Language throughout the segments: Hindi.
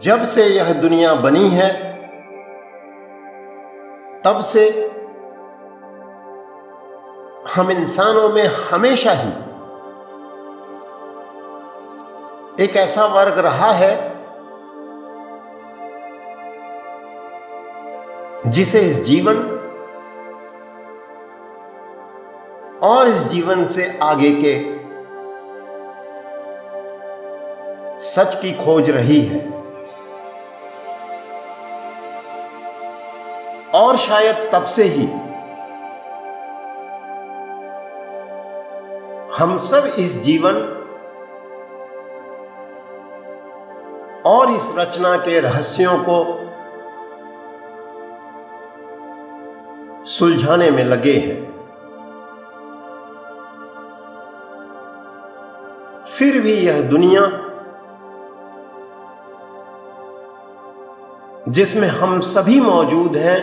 जब से यह दुनिया बनी है तब से हम इंसानों में हमेशा ही एक ऐसा वर्ग रहा है जिसे इस जीवन और इस जीवन से आगे के सच की खोज रही है। और शायद तब से ही हम सब इस जीवन और इस रचना के रहस्यों को सुलझाने में लगे हैं। फिर भी यह दुनिया जिसमें हम सभी मौजूद हैं,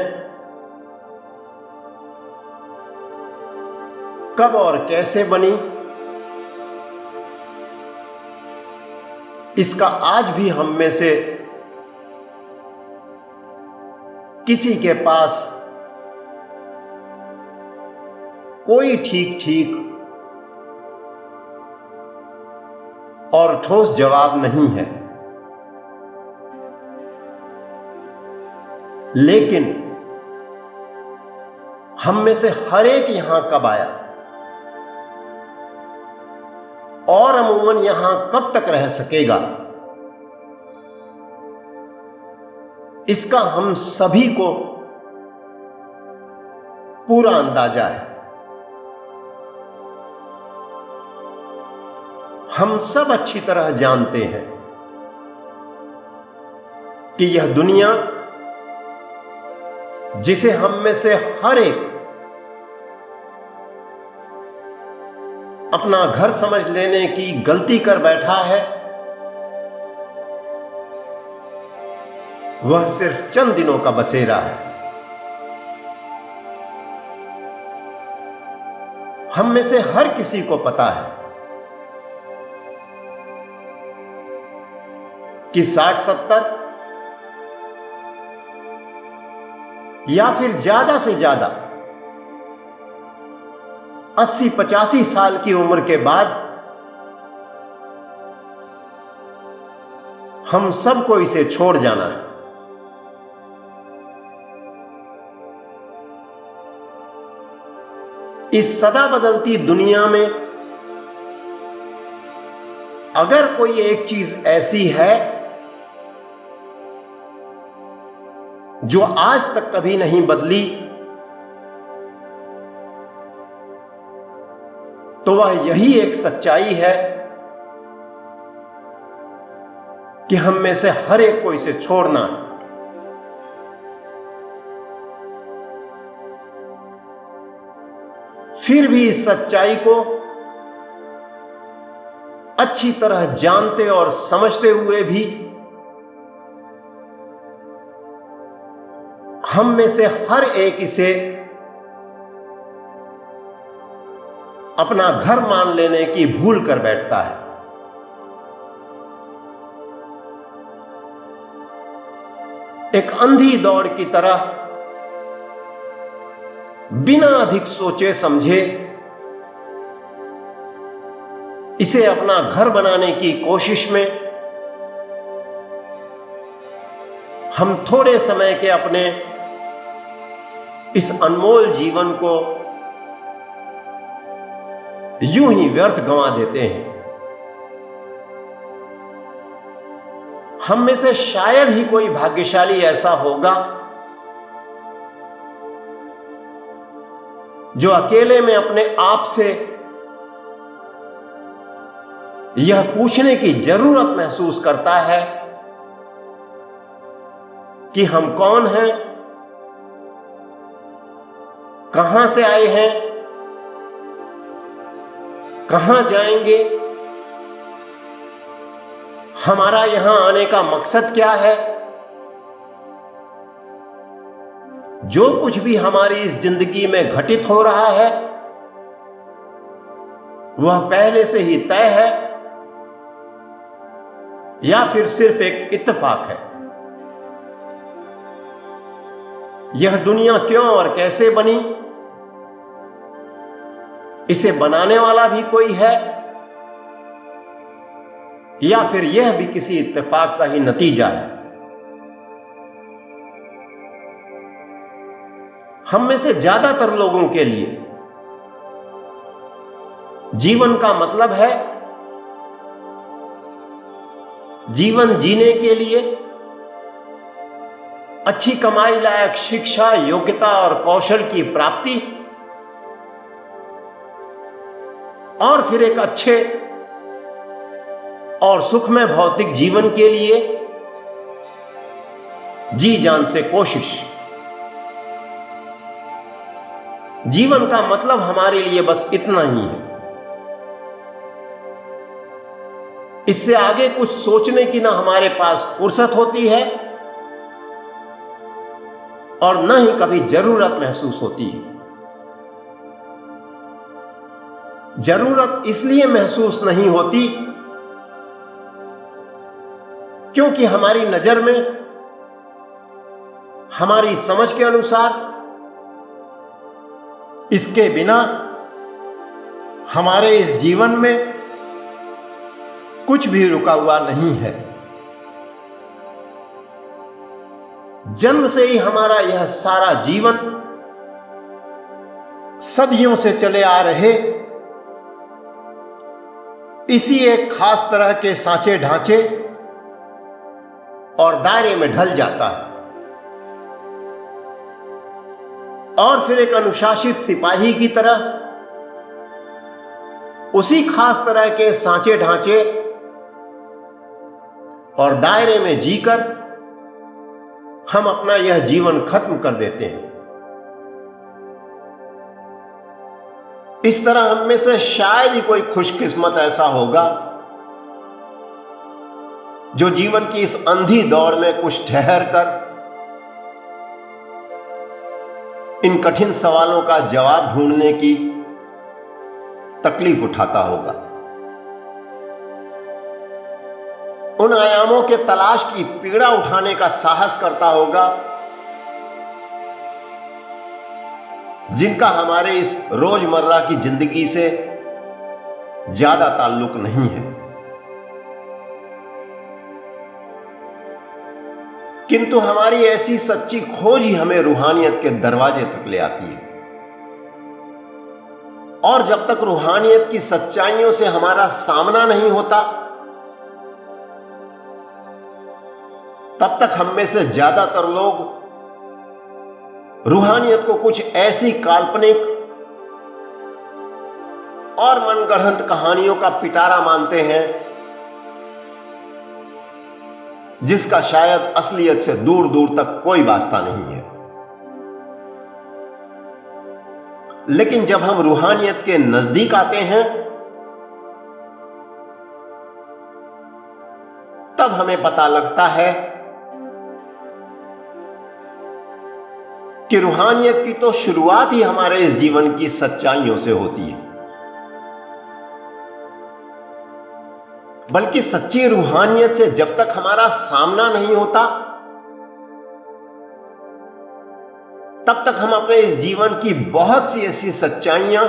कब और कैसे बनी, इसका आज भी हम में से किसी के पास कोई ठीक और ठोस जवाब नहीं है। लेकिन हम में से हर एक यहां कब आया और अमूमन यहां कब तक रह सकेगा, इसका हम सभी को पूरा अंदाजा है। हम सब अच्छी तरह जानते हैं कि यह दुनिया जिसे हम में से हर एक अपना घर समझ लेने की गलती कर बैठा है, वह सिर्फ चंद दिनों का बसेरा है। हम में से हर किसी को पता है कि 60-70 या फिर ज्यादा से ज्यादा 80-85 साल की उम्र के बाद हम सबको इसे छोड़ जाना है। इस सदा बदलती दुनिया में अगर कोई एक चीज ऐसी है जो आज तक कभी नहीं बदली, तो वह यही एक सच्चाई है कि हम में से हर एक को इसे छोड़ना है। फिर भी इस सच्चाई को अच्छी तरह जानते और समझते हुए भी हम में से हर एक इसे अपना घर मान लेने की भूल कर बैठता है। एक अंधी दौड़ की तरह बिना अधिक सोचे समझे इसे अपना घर बनाने की कोशिश में हम थोड़े समय के अपने इस अनमोल जीवन को यूं ही व्यर्थ गंवा देते हैं। हम में से शायद ही कोई भाग्यशाली ऐसा होगा जो अकेले में अपने आप से यह पूछने की जरूरत महसूस करता है कि हम कौन हैं, कहां से आए हैं, कहां जाएंगे, हमारा यहां आने का मकसद क्या है। जो कुछ भी हमारी इस जिंदगी में घटित हो रहा है वह पहले से ही तय है या फिर सिर्फ एक इत्तेफाक है। यह दुनिया क्यों और कैसे बनी, इसे बनाने वाला भी कोई है, या फिर यह भी किसी इत्तेफाक का ही नतीजा है। हम में से ज्यादातर लोगों के लिए जीवन का मतलब है जीवन जीने के लिए अच्छी कमाई लायक शिक्षा, योग्यता और कौशल की प्राप्ति, और फिर एक अच्छे और सुखमय भौतिक जीवन के लिए जी जान से कोशिश। जीवन का मतलब हमारे लिए बस इतना ही है। इससे आगे कुछ सोचने की ना हमारे पास फुर्सत होती है और न ही कभी जरूरत महसूस होती है। जरूरत इसलिए महसूस नहीं होती क्योंकि हमारी नजर में, हमारी समझ के अनुसार इसके बिना हमारे इस जीवन में कुछ भी रुका हुआ नहीं है। जन्म से ही हमारा यह सारा जीवन सदियों से चले आ रहे इसी एक खास तरह के सांचे ढांचे और दायरे में ढल जाता है, और फिर एक अनुशासित सिपाही की तरह उसी खास तरह के सांचे ढांचे और दायरे में जीकर हम अपना यह जीवन खत्म कर देते हैं। इस तरह हम में से शायद ही कोई खुशकिस्मत ऐसा होगा जो जीवन की इस अंधी दौड़ में कुछ ठहर कर इन कठिन सवालों का जवाब ढूंढने की तकलीफ उठाता होगा। उन आयामों के तलाश की पीड़ा उठाने का साहस करता होगा जिनका हमारे इस रोजमर्रा की जिंदगी से ज्यादा ताल्लुक नहीं है, किंतु हमारी ऐसी सच्ची खोज ही हमें रूहानियत के दरवाजे तक ले आती है। और जब तक रूहानियत की सच्चाइयों से हमारा सामना नहीं होता, तब तक हम में से ज्यादातर लोग रूहानियत को कुछ ऐसी काल्पनिक और मनगढ़ंत कहानियों का पिटारा मानते हैं जिसका शायद असलियत से दूर दूर तक कोई वास्ता नहीं है। लेकिन जब हम रूहानियत के नजदीक आते हैं, तब हमें पता लगता है कि रूहानियत की तो शुरुआत ही हमारे इस जीवन की सच्चाइयों से होती है। बल्कि सच्ची रूहानियत से जब तक हमारा सामना नहीं होता, तब तक हम अपने इस जीवन की बहुत सी ऐसी सच्चाइयां,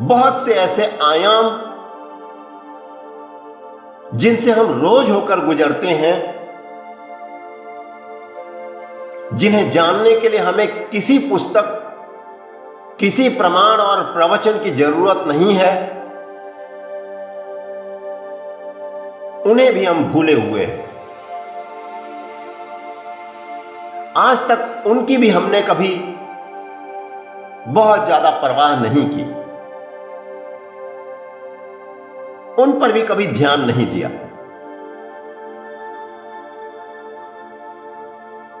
बहुत से ऐसे आयाम जिनसे हम रोज होकर गुजरते हैं, जिन्हें जानने के लिए हमें किसी पुस्तक, किसी प्रमाण और प्रवचन की जरूरत नहीं है, उन्हें भी हम भूले हुए हैं। आज तक उनकी भी हमने कभी बहुत ज्यादा परवाह नहीं की, उन पर भी कभी ध्यान नहीं दिया।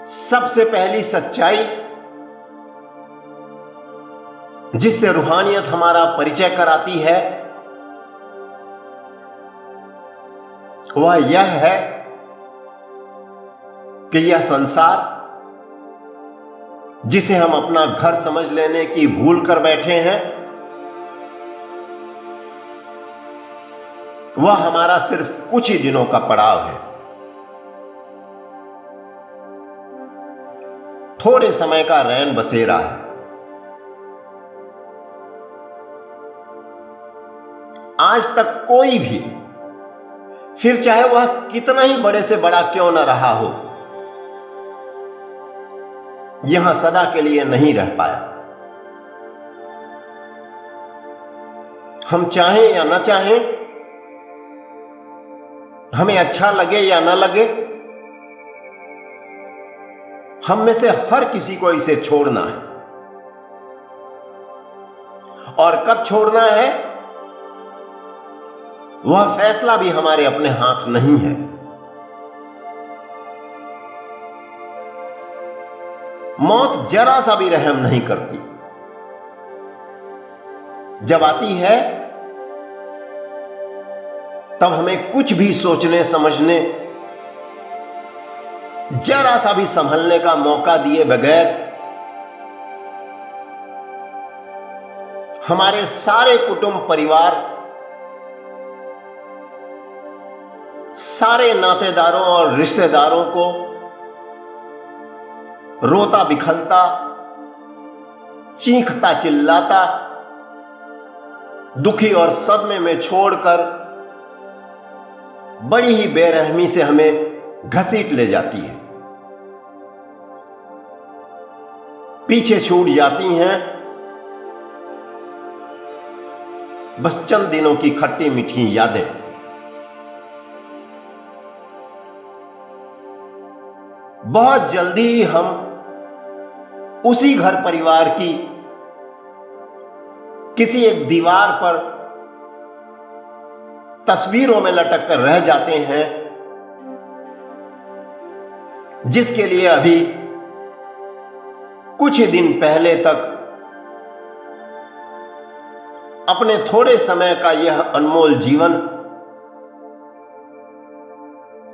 सबसे पहली सच्चाई जिससे रूहानियत हमारा परिचय कराती है, वह यह है कि यह संसार जिसे हम अपना घर समझ लेने की भूल कर बैठे हैं, वह हमारा सिर्फ कुछ ही दिनों का पड़ाव है। थोड़े समय का रैन बसेरा है। आज तक कोई भी, फिर चाहे वह कितना ही बड़े से बड़ा क्यों न रहा हो, यहां सदा के लिए नहीं रह पाया। हम चाहें या न चाहें, हमें अच्छा लगे या न लगे, हम में से हर किसी को इसे छोड़ना है। और कब छोड़ना है, वह फैसला भी हमारे अपने हाथ नहीं है। मौत जरा सा भी रहम नहीं करती। जब आती है तब हमें कुछ भी सोचने समझने, जरा सा भी संभलने का मौका दिए बगैर हमारे सारे कुटुंब परिवार, सारे नातेदारों और रिश्तेदारों को रोता बिखलता, चीखता चिल्लाता, दुखी और सदमे में छोड़कर बड़ी ही बेरहमी से हमें घसीट ले जाती है। पीछे छूट जाती हैं बस चंद दिनों की खट्टी मीठी यादें। बहुत जल्दी ही हम उसी घर परिवार की किसी एक दीवार पर तस्वीरों में लटक कर रह जाते हैं, जिसके लिए अभी कुछ दिन पहले तक अपने थोड़े समय का यह अनमोल जीवन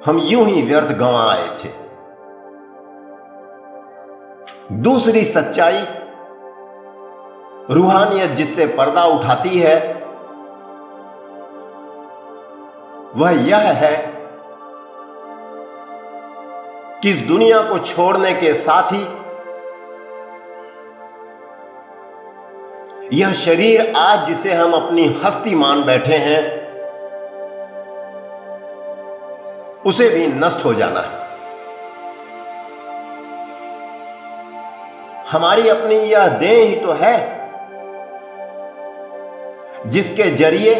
हम यूं ही व्यर्थ गंवा आए थे। दूसरी सच्चाई, रूहानियत जिससे पर्दा उठाती है, वह यह है कि इस दुनिया को छोड़ने के साथ ही यह शरीर आज जिसे हम अपनी हस्ती मान बैठे हैं, उसे भी नष्ट हो जाना है। हमारी अपनी यह देह ही तो है जिसके जरिए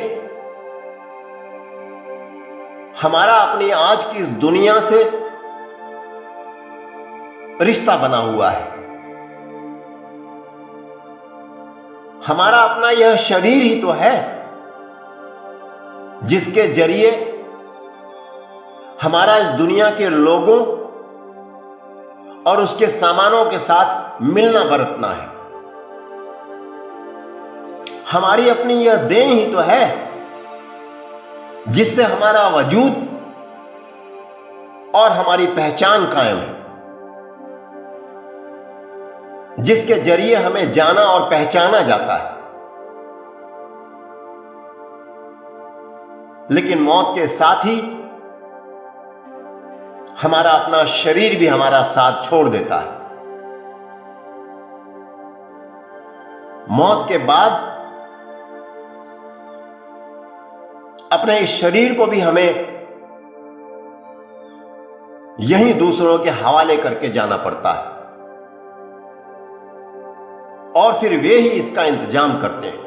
हमारा अपनी आज की इस दुनिया से रिश्ता बना हुआ है। हमारा अपना यह शरीर ही तो है जिसके जरिए हमारा इस दुनिया के लोगों और उसके सामानों के साथ मिलना बरतना है। हमारी अपनी यह देह ही तो है जिससे हमारा वजूद और हमारी पहचान कायम है, जिसके जरिए हमें जाना और पहचाना जाता है। लेकिन मौत के साथ ही हमारा अपना शरीर भी हमारा साथ छोड़ देता है। मौत के बाद अपने इस शरीर को भी हमें यहीं दूसरों के हवाले करके जाना पड़ता है, और फिर वे ही इसका इंतजाम करते हैं।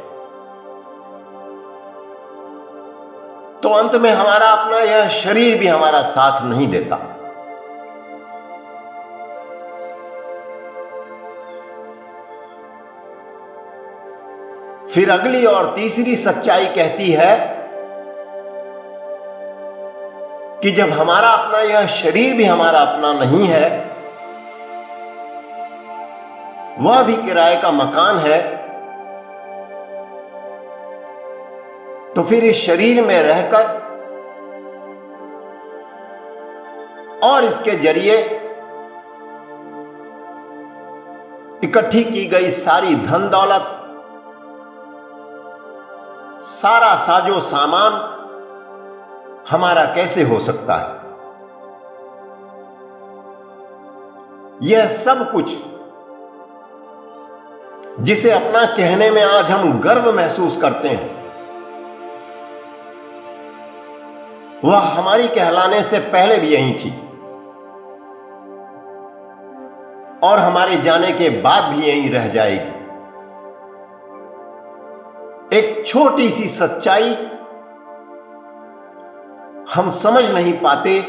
तो अंत में हमारा अपना यह शरीर भी हमारा साथ नहीं देता। फिर अगली और तीसरी सच्चाई कहती है कि जब हमारा अपना यह शरीर भी हमारा अपना नहीं है, वह भी किराए का मकान है, तो फिर इस शरीर में रहकर और इसके जरिए इकट्ठी की गई सारी धन दौलत, सारा साजो सामान हमारा कैसे हो सकता है? यह सब कुछ जिसे अपना कहने में आज हम गर्व महसूस करते हैं, वह हमारी कहलाने से पहले भी यही थी और हमारे जाने के बाद भी यहीं रह जाएगी। एक छोटी सी सच्चाई हम समझ नहीं पाते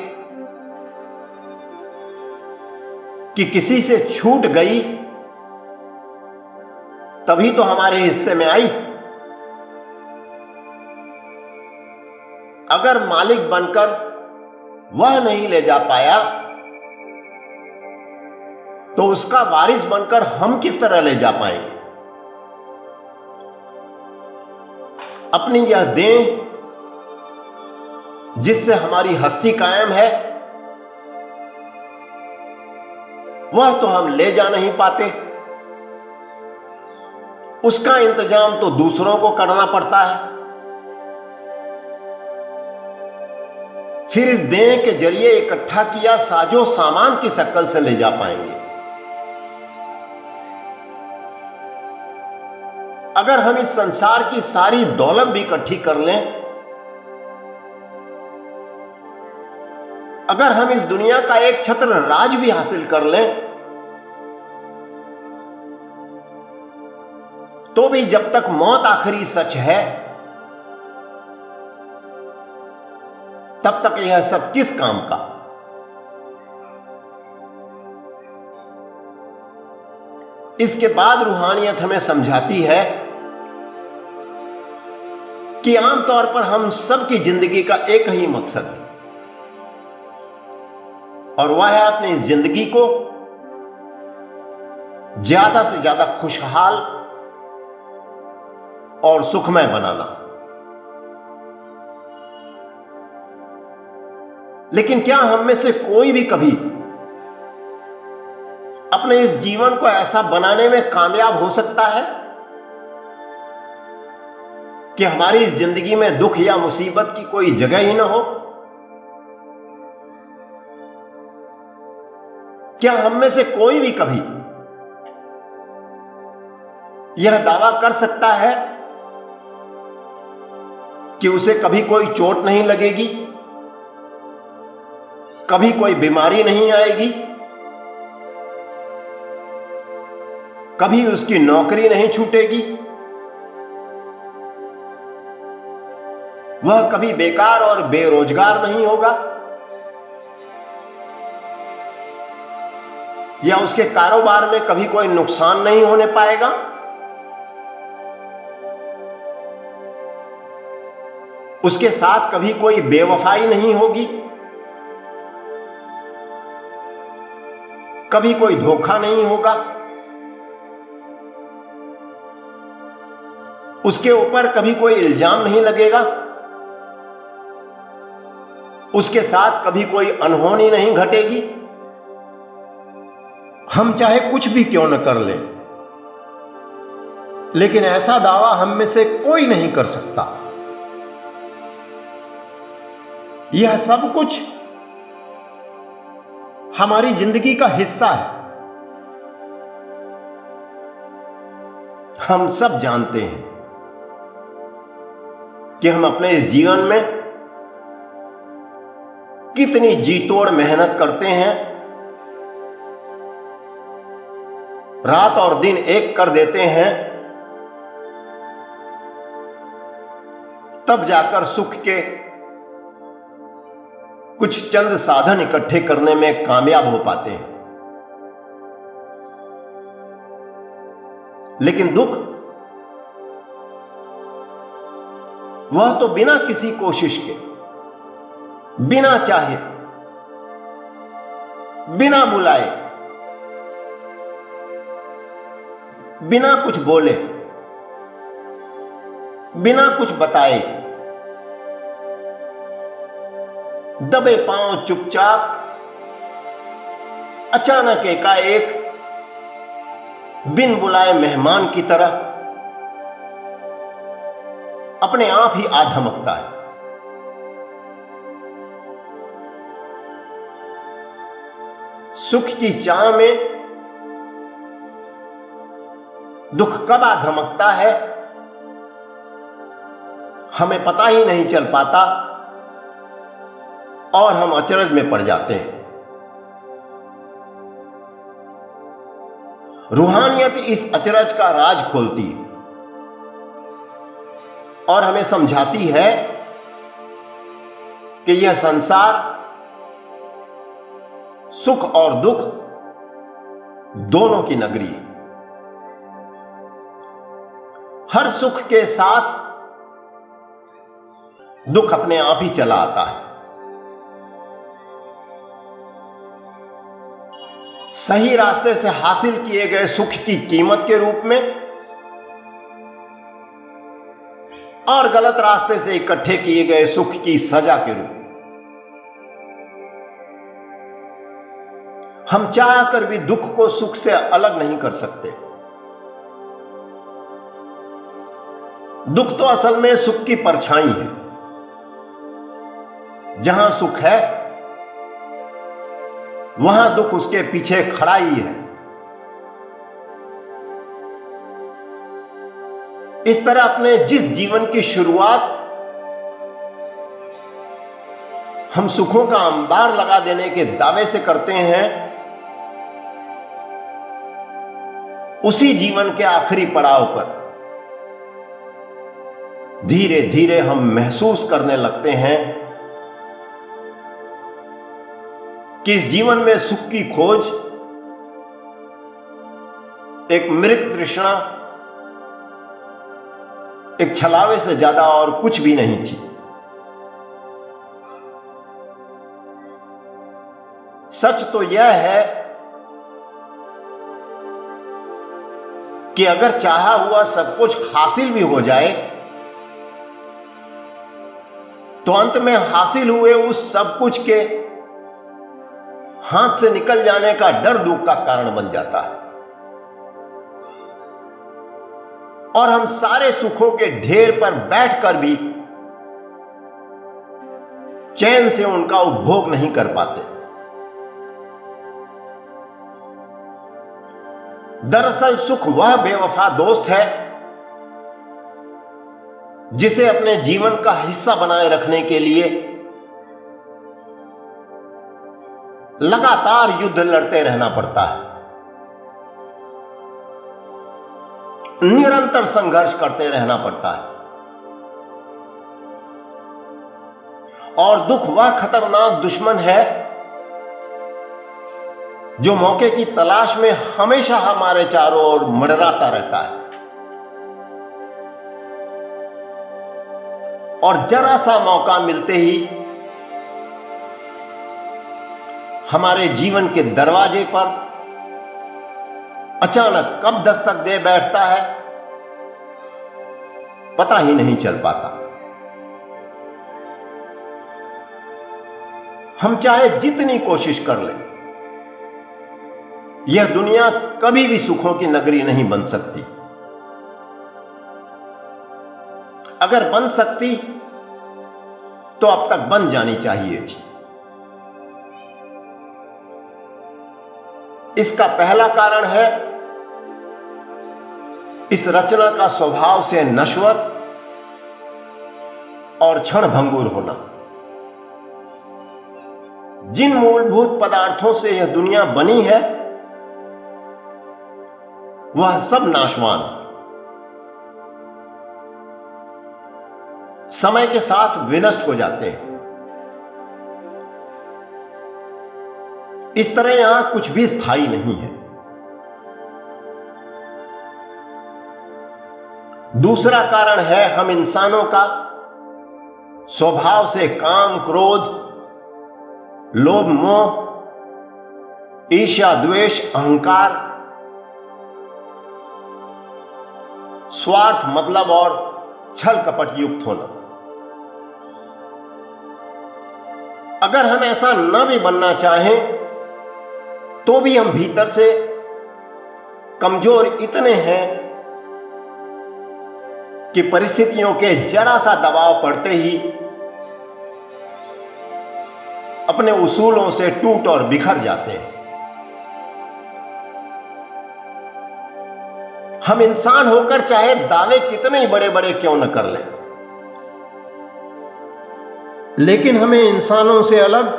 कि किसी से छूट गई तभी तो हमारे हिस्से में आई। अगर मालिक बनकर वह नहीं ले जा पाया तो उसका वारिस बनकर हम किस तरह ले जा पाएंगे? अपनी यह देन जिससे हमारी हस्ती कायम है, वह तो हम ले जा नहीं पाते। उसका इंतजाम तो दूसरों को करना पड़ता है। फिर इस देन के जरिए इकट्ठा किया साजो सामान की शक्ल से ले जा पाएंगे। अगर हम इस संसार की सारी दौलत भी इकट्ठी कर लें, अगर हम इस दुनिया का एक छत्र राज भी हासिल कर लें, तो भी जब तक मौत आखिरी सच है, तब तक यह सब किस काम का? इसके बाद रूहानियत हमें समझाती है कि आमतौर पर हम सब की जिंदगी का एक ही मकसद है, और वह है अपनी इस जिंदगी को ज्यादा से ज्यादा खुशहाल और सुखमय बनाना। लेकिन क्या हम में से कोई भी कभी अपने इस जीवन को ऐसा बनाने में कामयाब हो सकता है कि हमारी इस जिंदगी में दुख या मुसीबत की कोई जगह ही ना हो? क्या हम में से कोई भी कभी यह दावा कर सकता है कि उसे कभी कोई चोट नहीं लगेगी, कभी कोई बीमारी नहीं आएगी, कभी उसकी नौकरी नहीं छूटेगी, वह कभी बेकार और बेरोजगार नहीं होगा, या उसके कारोबार में कभी कोई नुकसान नहीं होने पाएगा? उसके साथ कभी कोई बेवफाई नहीं होगी, कभी कोई धोखा नहीं होगा, उसके ऊपर कभी कोई इल्जाम नहीं लगेगा, उसके साथ कभी कोई अनहोनी नहीं घटेगी। हम चाहे कुछ भी क्यों न कर लें, लेकिन ऐसा दावा हम में से कोई नहीं कर सकता। यह सब कुछ हमारी जिंदगी का हिस्सा है। हम सब जानते हैं कि हम अपने इस जीवन में कितनी जी तोड़ मेहनत करते हैं, रात और दिन एक कर देते हैं, तब जाकर सुख के कुछ चंद साधन इकट्ठे करने में कामयाब हो पाते हैं। लेकिन दुख, वह तो बिना किसी कोशिश के, बिना चाहे, बिना बुलाए, बिना कुछ बोले, बिना कुछ बताए, दबे पांव चुपचाप अचानक एकाएक बिन बुलाए मेहमान की तरह अपने आप ही आ धमकता है। सुख की चाह में दुख कब आ धमकता है हमें पता ही नहीं चल पाता और हम अचरज में पड़ जाते हैं। रूहानियत इस अचरज का राज खोलती है और हमें समझाती है कि यह संसार सुख और दुख दोनों की नगरी है। हर सुख के साथ दुख अपने आप ही चला आता है। सही रास्ते से हासिल किए गए सुख की कीमत के रूप में और गलत रास्ते से इकट्ठे किए गए सुख की सजा के रूप में। हम चाह कर भी दुख को सुख से अलग नहीं कर सकते। दुख तो असल में सुख की परछाई है। जहां सुख है वहां दुख उसके पीछे खड़ा ही है। इस तरह अपने जिस जीवन की शुरुआत हम सुखों का अंबार लगा देने के दावे से करते हैं, उसी जीवन के आखिरी पड़ाव पर धीरे धीरे हम महसूस करने लगते हैं कि इस जीवन में सुख की खोज एक मृत तृष्णा, एक छलावे से ज्यादा और कुछ भी नहीं थी। सच तो यह है कि अगर चाहा हुआ सब कुछ हासिल भी हो जाए तो अंत में हासिल हुए उस सब कुछ के हाथ से निकल जाने का डर दुख का कारण बन जाता है और हम सारे सुखों के ढेर पर बैठकर भी चैन से उनका उपभोग नहीं कर पाते। दरअसल सुख वह बेवफा दोस्त है जिसे अपने जीवन का हिस्सा बनाए रखने के लिए लगातार युद्ध लड़ते रहना पड़ता है, निरंतर संघर्ष करते रहना पड़ता है। और दुख वह खतरनाक दुश्मन है जो मौके की तलाश में हमेशा हमारे चारों ओर मंडराता रहता है और जरा सा मौका मिलते ही हमारे जीवन के दरवाजे पर अचानक कब दस्तक दे बैठता है पता ही नहीं चल पाता। हम चाहे जितनी कोशिश कर लें, यह दुनिया कभी भी सुखों की नगरी नहीं बन सकती। अगर बन सकती तो अब तक बन जानी चाहिए थी। इसका पहला कारण है इस रचना का स्वभाव से नश्वर और क्षणभंगुर होना। जिन मूलभूत पदार्थों से यह दुनिया बनी है वह सब नाशवान, समय के साथ विनष्ट हो जाते हैं। इस तरह यहां कुछ भी स्थायी नहीं है। दूसरा कारण है हम इंसानों का स्वभाव से काम, क्रोध, लोभ, मोह, ईर्ष्या, द्वेष, अहंकार, स्वार्थ, मतलब और छल कपट युक्त होना। अगर हम ऐसा न भी बनना चाहें तो भी हम भीतर से कमजोर इतने हैं कि परिस्थितियों के जरा सा दबाव पड़ते ही अपने उसूलों से टूट और बिखर जाते हैं। हम इंसान होकर चाहे दावे कितने ही बड़े बड़े क्यों न कर लें, लेकिन हमें इंसानों से अलग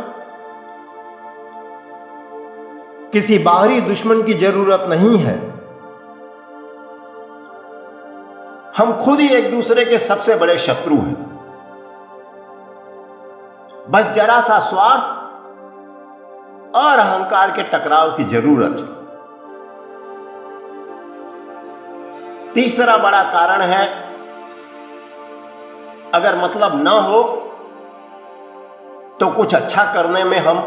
किसी बाहरी दुश्मन की जरूरत नहीं है। हम खुद ही एक दूसरे के सबसे बड़े शत्रु हैं। बस जरा सा स्वार्थ और अहंकार के टकराव की जरूरत है। तीसरा बड़ा कारण है, अगर मतलब ना हो तो कुछ अच्छा करने में हम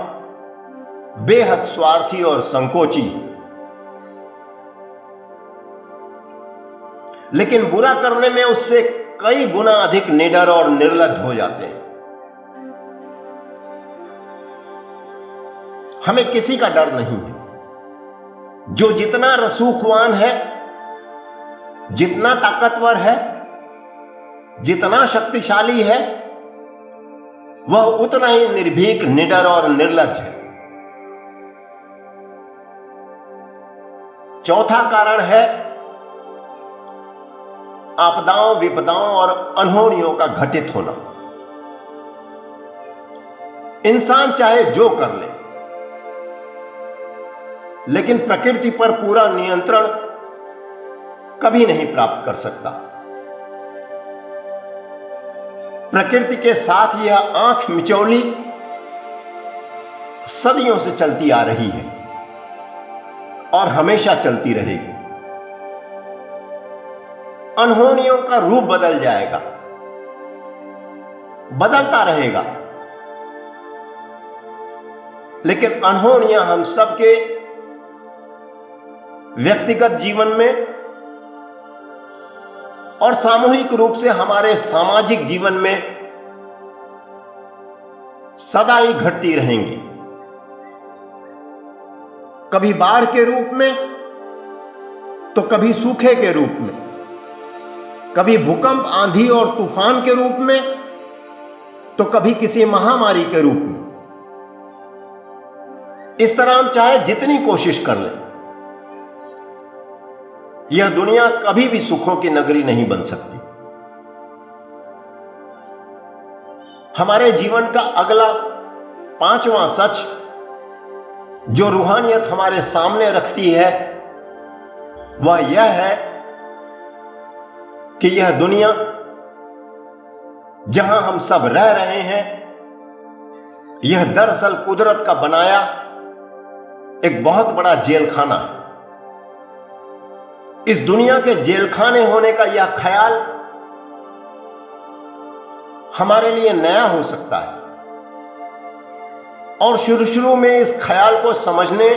बेहद स्वार्थी और संकोची, लेकिन बुरा करने में उससे कई गुना अधिक निडर और निर्लज्ज हो जाते हैं। हमें किसी का डर नहीं है। जो जितना रसूखवान है, जितना ताकतवर है, जितना शक्तिशाली है, वह उतना ही निर्भीक, निडर और निर्लज्ज है। चौथा कारण है आपदाओं, विपदाओं और अनहोनियों का घटित होना। इंसान चाहे जो कर ले, लेकिन प्रकृति पर पूरा नियंत्रण कभी नहीं प्राप्त कर सकता। प्रकृति के साथ यह आंख मिचौली सदियों से चलती आ रही है और हमेशा चलती रहेगी। अनहोनियों का रूप बदल जाएगा, बदलता रहेगा, लेकिन अनहोनियां हम सबके व्यक्तिगत जीवन में और सामूहिक रूप से हमारे सामाजिक जीवन में सदा ही घटती रहेंगी। कभी बाढ़ के रूप में, तो कभी सूखे के रूप में, कभी भूकंप, आंधी और तूफान के रूप में, तो कभी किसी महामारी के रूप में। इस तरह हम चाहे जितनी कोशिश कर लें, यह दुनिया कभी भी सुखों की नगरी नहीं बन सकती। हमारे जीवन का अगला पांचवां सच जो रूहानियत हमारे सामने रखती है, वह यह है कि यह दुनिया जहां हम सब रह रहे हैं, यह दरअसल कुदरत का बनाया एक बहुत बड़ा जेलखाना है। इस दुनिया के जेलखाने होने का यह ख्याल हमारे लिए नया हो सकता है और शुरू में इस ख्याल को समझने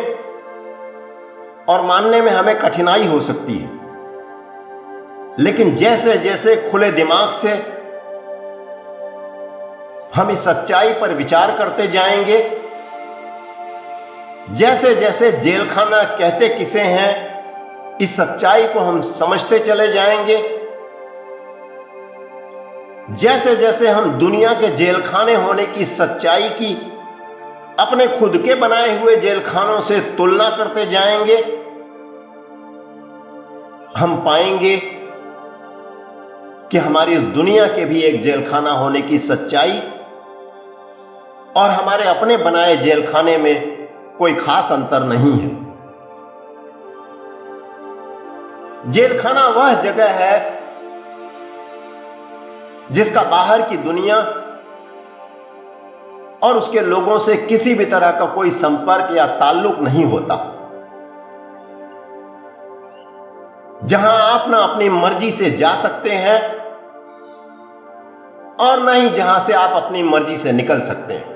और मानने में हमें कठिनाई हो सकती है, लेकिन जैसे जैसे खुले दिमाग से हम इस सच्चाई पर विचार करते जाएंगे, जैसे जैसे जेलखाना कहते किसे हैं, इस सच्चाई को हम समझते चले जाएंगे, जैसे जैसे हम दुनिया के जेलखाने होने की सच्चाई की अपने खुद के बनाए हुए जेलखानों से तुलना करते जाएंगे, हम पाएंगे कि हमारी इस दुनिया के भी एक जेलखाना होने की सच्चाई और हमारे अपने बनाए जेलखाने में कोई खास अंतर नहीं है। जेलखाना वह जगह है जिसका बाहर की दुनिया और उसके लोगों से किसी भी तरह का कोई संपर्क या ताल्लुक नहीं होता, जहां आप ना अपनी मर्जी से जा सकते हैं और ना ही जहां से आप अपनी मर्जी से निकल सकते हैं।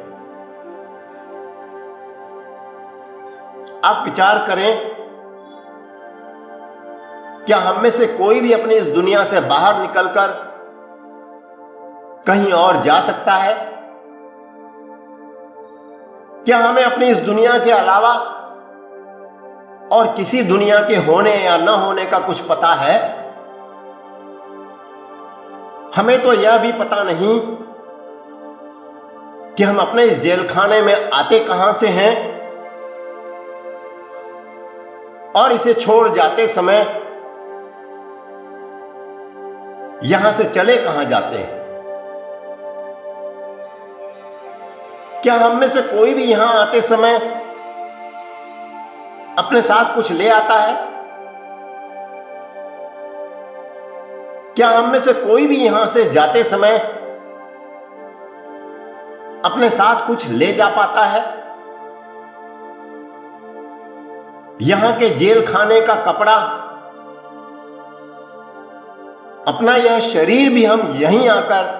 आप विचार करें, क्या हम में से कोई भी अपनी इस दुनिया से बाहर निकलकर कहीं और जा सकता है? क्या हमें अपनी इस दुनिया के अलावा और किसी दुनिया के होने या न होने का कुछ पता है? हमें तो यह भी पता नहीं कि हम अपने इस जेलखाने में आते कहां से हैं और इसे छोड़ जाते समय यहां से चले कहां जाते हैं? क्या हम में से कोई भी यहां आते समय अपने साथ कुछ ले आता है? क्या हम में से कोई भी यहां से जाते समय अपने साथ कुछ ले जा पाता है? यहां के जेल खाने का कपड़ा, अपना यह शरीर भी हम यहीं आकर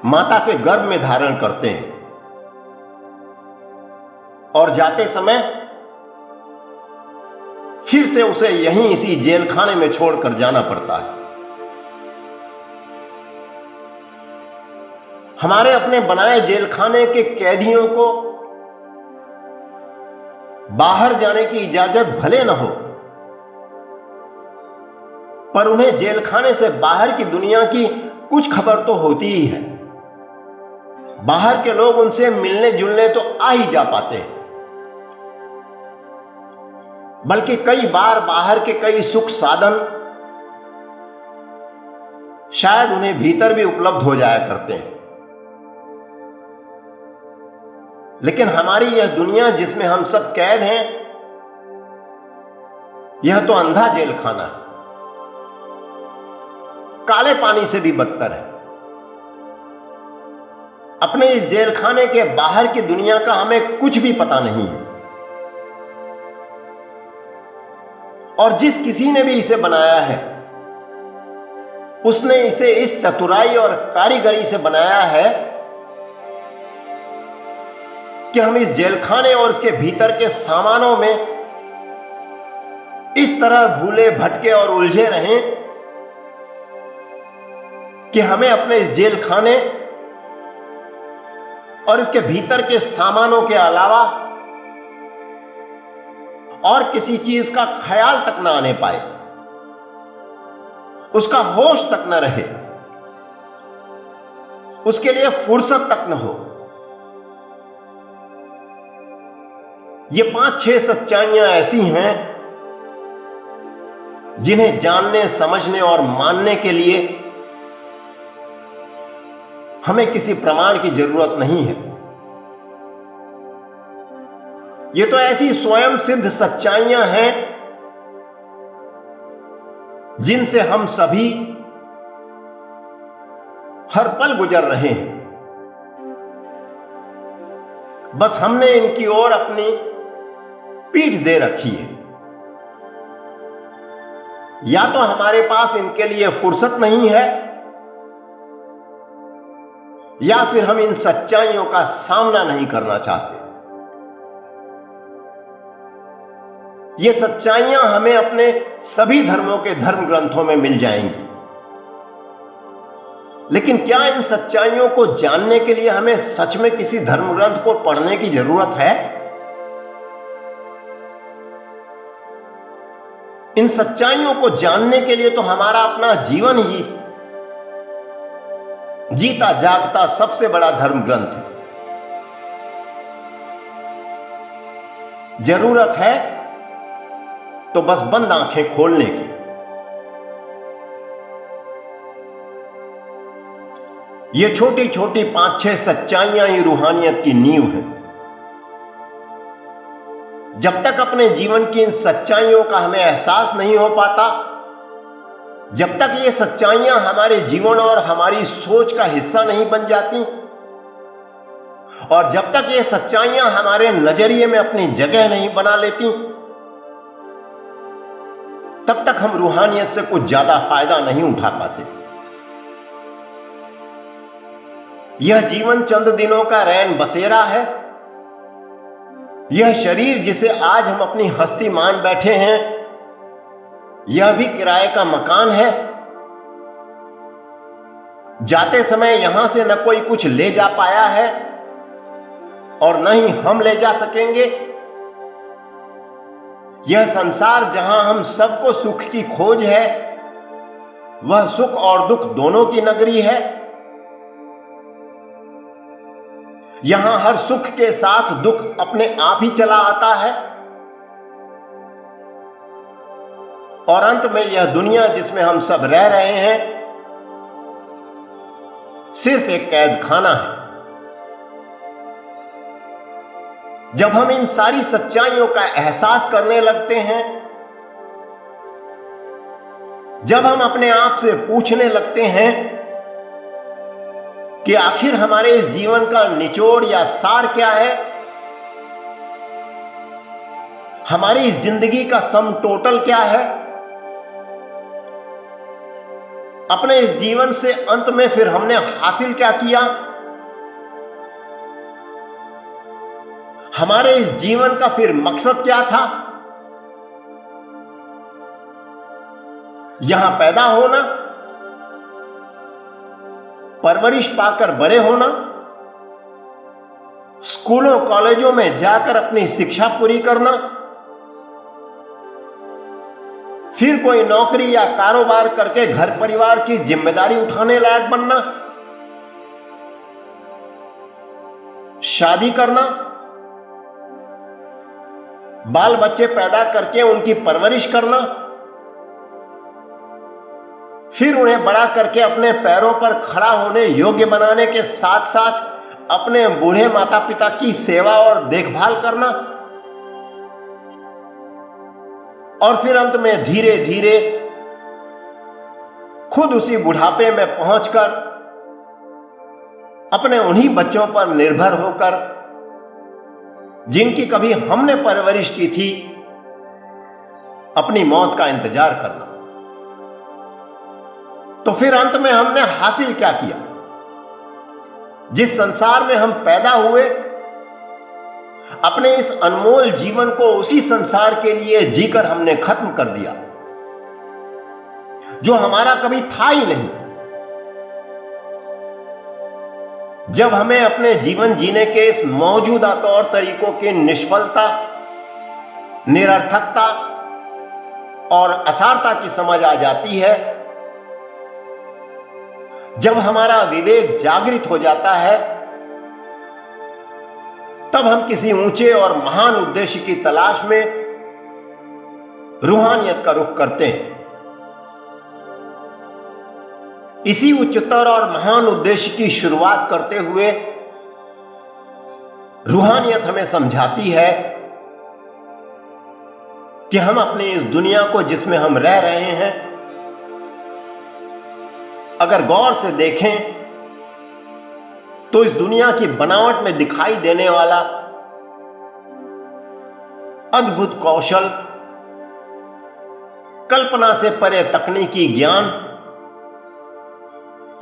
माता के गर्भ में धारण करते हैं और जाते समय फिर से उसे यहीं इसी जेल खाने में छोड़कर जाना पड़ता है। हमारे अपने बनाए जेल खाने के कैदियों को बाहर जाने की इजाजत भले न हो, पर उन्हें जेल खाने से बाहर की दुनिया की कुछ खबर तो होती ही है। बाहर के लोग उनसे मिलने जुलने तो आ ही जा पाते हैं, बल्कि कई बार बाहर के कई सुख साधन शायद उन्हें भीतर भी उपलब्ध हो जाया करते हैं। लेकिन हमारी यह दुनिया जिसमें हम सब कैद हैं, यह तो अंधा जेल खाना है, काले पानी से भी बदतर है। अपने इस जेल खाने के बाहर की दुनिया का हमें कुछ भी पता नहीं है, और जिस किसी ने भी इसे बनाया है, उसने इसे इस चतुराई और कारीगरी से बनाया है कि हम इस जेल खाने और इसके भीतर के सामानों में इस तरह भूले भटके और उलझे रहें कि हमें अपने इस जेल खाने और इसके भीतर के सामानों के अलावा और किसी चीज का ख्याल तक ना आने पाए, उसका होश तक न रहे, उसके लिए फुर्सत तक न हो। ये 5-6 सच्चाइयां ऐसी हैं जिन्हें जानने, समझने और मानने के लिए हमें किसी प्रमाण की जरूरत नहीं है। ये तो ऐसी स्वयं सिद्ध सच्चाइयां हैं जिनसे हम सभी हर पल गुजर रहे हैं। बस हमने इनकी ओर अपनी पीठ दे रखी है, या तो हमारे पास इनके लिए फुर्सत नहीं है, या फिर हम इन सच्चाइयों का सामना नहीं करना चाहते। ये सच्चाइयां हमें अपने सभी धर्मों के धर्म ग्रंथों में मिल जाएंगी, लेकिन क्या इन सच्चाइयों को जानने के लिए हमें सच में किसी धर्म ग्रंथ को पढ़ने की जरूरत है? इन सच्चाइयों को जानने के लिए तो हमारा अपना जीवन ही जीता जागता सबसे बड़ा धर्म ग्रंथ है। जरूरत है तो बस बंद आंखें खोलने की। ये छोटी छोटी 5-6 सच्चाइयां ही रूहानियत की नींव है। जब तक अपने जीवन की इन सच्चाइयों का हमें एहसास नहीं हो पाता, जब तक ये सच्चाइयां हमारे जीवन और हमारी सोच का हिस्सा नहीं बन जाती, और जब तक ये सच्चाइयां हमारे नजरिए में अपनी जगह नहीं बना लेती, तब तक हम रूहानियत से कुछ ज्यादा फायदा नहीं उठा पाते। यह जीवन चंद दिनों का रैन बसेरा है। यह शरीर जिसे आज हम अपनी हस्ती मान बैठे हैं, यह भी किराए का मकान है। जाते समय यहां से न कोई कुछ ले जा पाया है और न ही हम ले जा सकेंगे। यह संसार जहां हम सबको सुख की खोज है, वह सुख और दुख दोनों की नगरी है। यहां हर सुख के साथ दुख अपने आप ही चला आता है। और अंत में यह दुनिया जिसमें हम सब रह रहे हैं सिर्फ एक कैद खाना है। जब हम इन सारी सच्चाइयों का एहसास करने लगते हैं, जब हम अपने आप से पूछने लगते हैं कि आखिर हमारे इस जीवन का निचोड़ या सार क्या है, हमारी इस जिंदगी का सम टोटल क्या है, अपने इस जीवन से अंत में फिर हमने हासिल क्या किया, हमारे इस जीवन का फिर मकसद क्या था। यहां पैदा होना, परवरिश पाकर बड़े होना, स्कूलों कॉलेजों में जाकर अपनी शिक्षा पूरी करना, फिर कोई नौकरी या कारोबार करके घर परिवार की जिम्मेदारी उठाने लायक बनना, शादी करना, बाल बच्चे पैदा करके उनकी परवरिश करना, फिर उन्हें बड़ा करके अपने पैरों पर खड़ा होने योग्य बनाने के साथ साथ अपने बूढ़े माता पिता की सेवा और देखभाल करना, और फिर अंत में धीरे धीरे खुद उसी बुढ़ापे में पहुंचकर अपने उन्हीं बच्चों पर निर्भर होकर जिनकी कभी हमने परवरिश की थी, अपनी मौत का इंतजार करना। तो फिर अंत में हमने हासिल क्या किया? जिस संसार में हम पैदा हुए, अपने इस अनमोल जीवन को उसी संसार के लिए जीकर हमने खत्म कर दिया, जो हमारा कभी था ही नहीं। जब हमें अपने जीवन जीने के इस मौजूदा तौर तरीकों की निष्फलता, निरर्थकता और असारता की समझ आ जाती है, जब हमारा विवेक जागृत हो जाता है, तब हम किसी ऊंचे और महान उद्देश्य की तलाश में रूहानियत का रुख करते हैं। इसी उच्चतर और महान उद्देश्य की शुरुआत करते हुए रूहानियत हमें समझाती है कि हम अपनी इस दुनिया को जिसमें हम रह रहे हैं, अगर गौर से देखें तो इस दुनिया की बनावट में दिखाई देने वाला अद्भुत कौशल, कल्पना से परे तकनीकी ज्ञान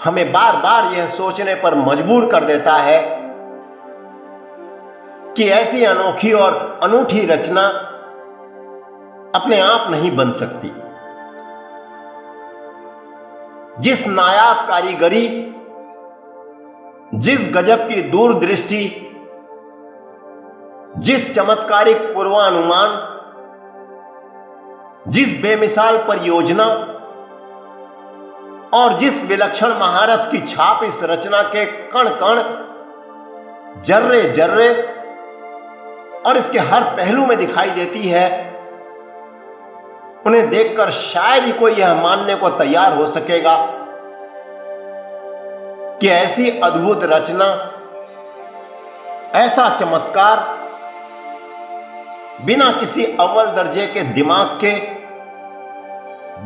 हमें बार बार यह सोचने पर मजबूर कर देता है कि ऐसी अनोखी और अनूठी रचना अपने आप नहीं बन सकती। जिस नायाब कारीगरी, जिस गजब की दूरदृष्टि, जिस चमत्कारिक पूर्वानुमान, जिस बेमिसाल परियोजना और जिस विलक्षण महारत की छाप इस रचना के कण कण, जर्रे जर्रे और इसके हर पहलू में दिखाई देती है, उन्हें देखकर शायद ही कोई यह मानने को तैयार हो सकेगा कि ऐसी अद्भुत रचना, ऐसा चमत्कार बिना किसी अव्वल दर्जे के दिमाग के,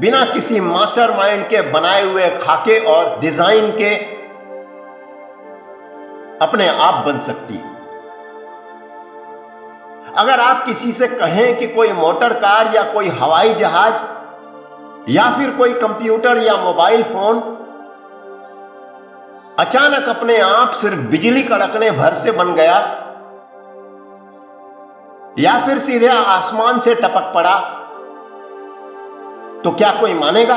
बिना किसी मास्टरमाइंड के बनाए हुए खाके और डिजाइन के अपने आप बन सकती। अगर आप किसी से कहें कि कोई मोटर कार या कोई हवाई जहाज या फिर कोई कंप्यूटर या मोबाइल फोन अचानक अपने आप सिर्फ बिजली कड़कने भर से बन गया या फिर सीधे आसमान से टपक पड़ा, तो क्या कोई मानेगा?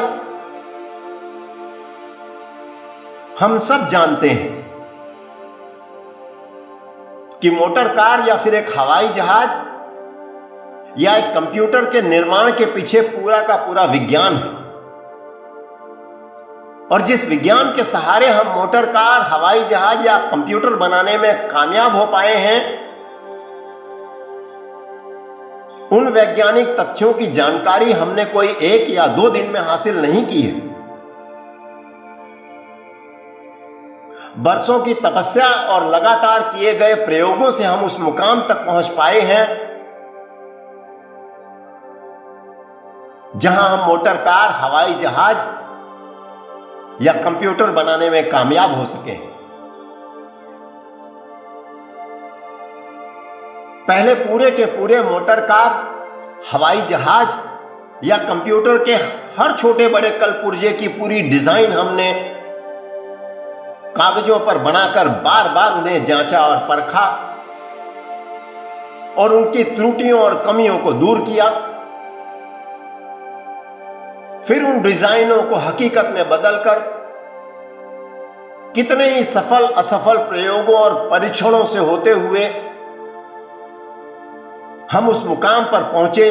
हम सब जानते हैं कि मोटर कार या फिर एक हवाई जहाज या एक कंप्यूटर के निर्माण के पीछे पूरा का पूरा विज्ञान है। और जिस विज्ञान के सहारे हम मोटर कार, हवाई जहाज या कंप्यूटर बनाने में कामयाब हो पाए हैं, उन वैज्ञानिक तथ्यों की जानकारी हमने कोई 1 या 2 दिन में हासिल नहीं की है। बरसों की तपस्या और लगातार किए गए प्रयोगों से हम उस मुकाम तक पहुंच पाए हैं जहां हम मोटर कार, हवाई जहाज या कंप्यूटर बनाने में कामयाब हो सके हैं। पहले पूरे के पूरे मोटर कार, हवाई जहाज या कंप्यूटर के हर छोटे बड़े कलपुर्जे की पूरी डिजाइन हमने कागजों पर बनाकर बार बार उन्हें जांचा और परखा और उनकी त्रुटियों और कमियों को दूर किया। फिर उन डिजाइनों को हकीकत में बदलकर कितने ही सफल असफल प्रयोगों और परीक्षणों से होते हुए हम उस मुकाम पर पहुंचे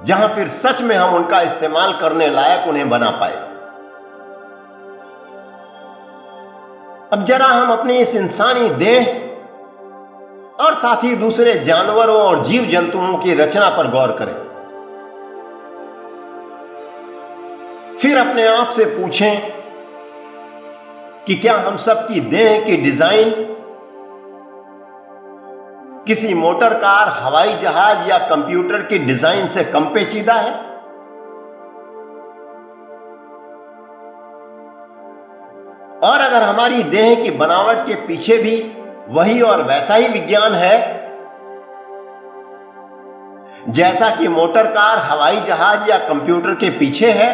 जहां फिर सच में हम उनका इस्तेमाल करने लायक उन्हें बना पाए। अब जरा हम अपनी इस इंसानी देह और साथ ही दूसरे जानवरों और जीव जंतुओं की रचना पर गौर करें। फिर अपने आप से पूछें कि क्या हम सबकी देह की डिजाइन किसी मोटर कार, हवाई जहाज या कंप्यूटर की डिजाइन से कम पेचीदा है? और अगर हमारी देह की बनावट के पीछे भी वही और वैसा ही विज्ञान है जैसा कि मोटर कार, हवाई जहाज या कंप्यूटर के पीछे है,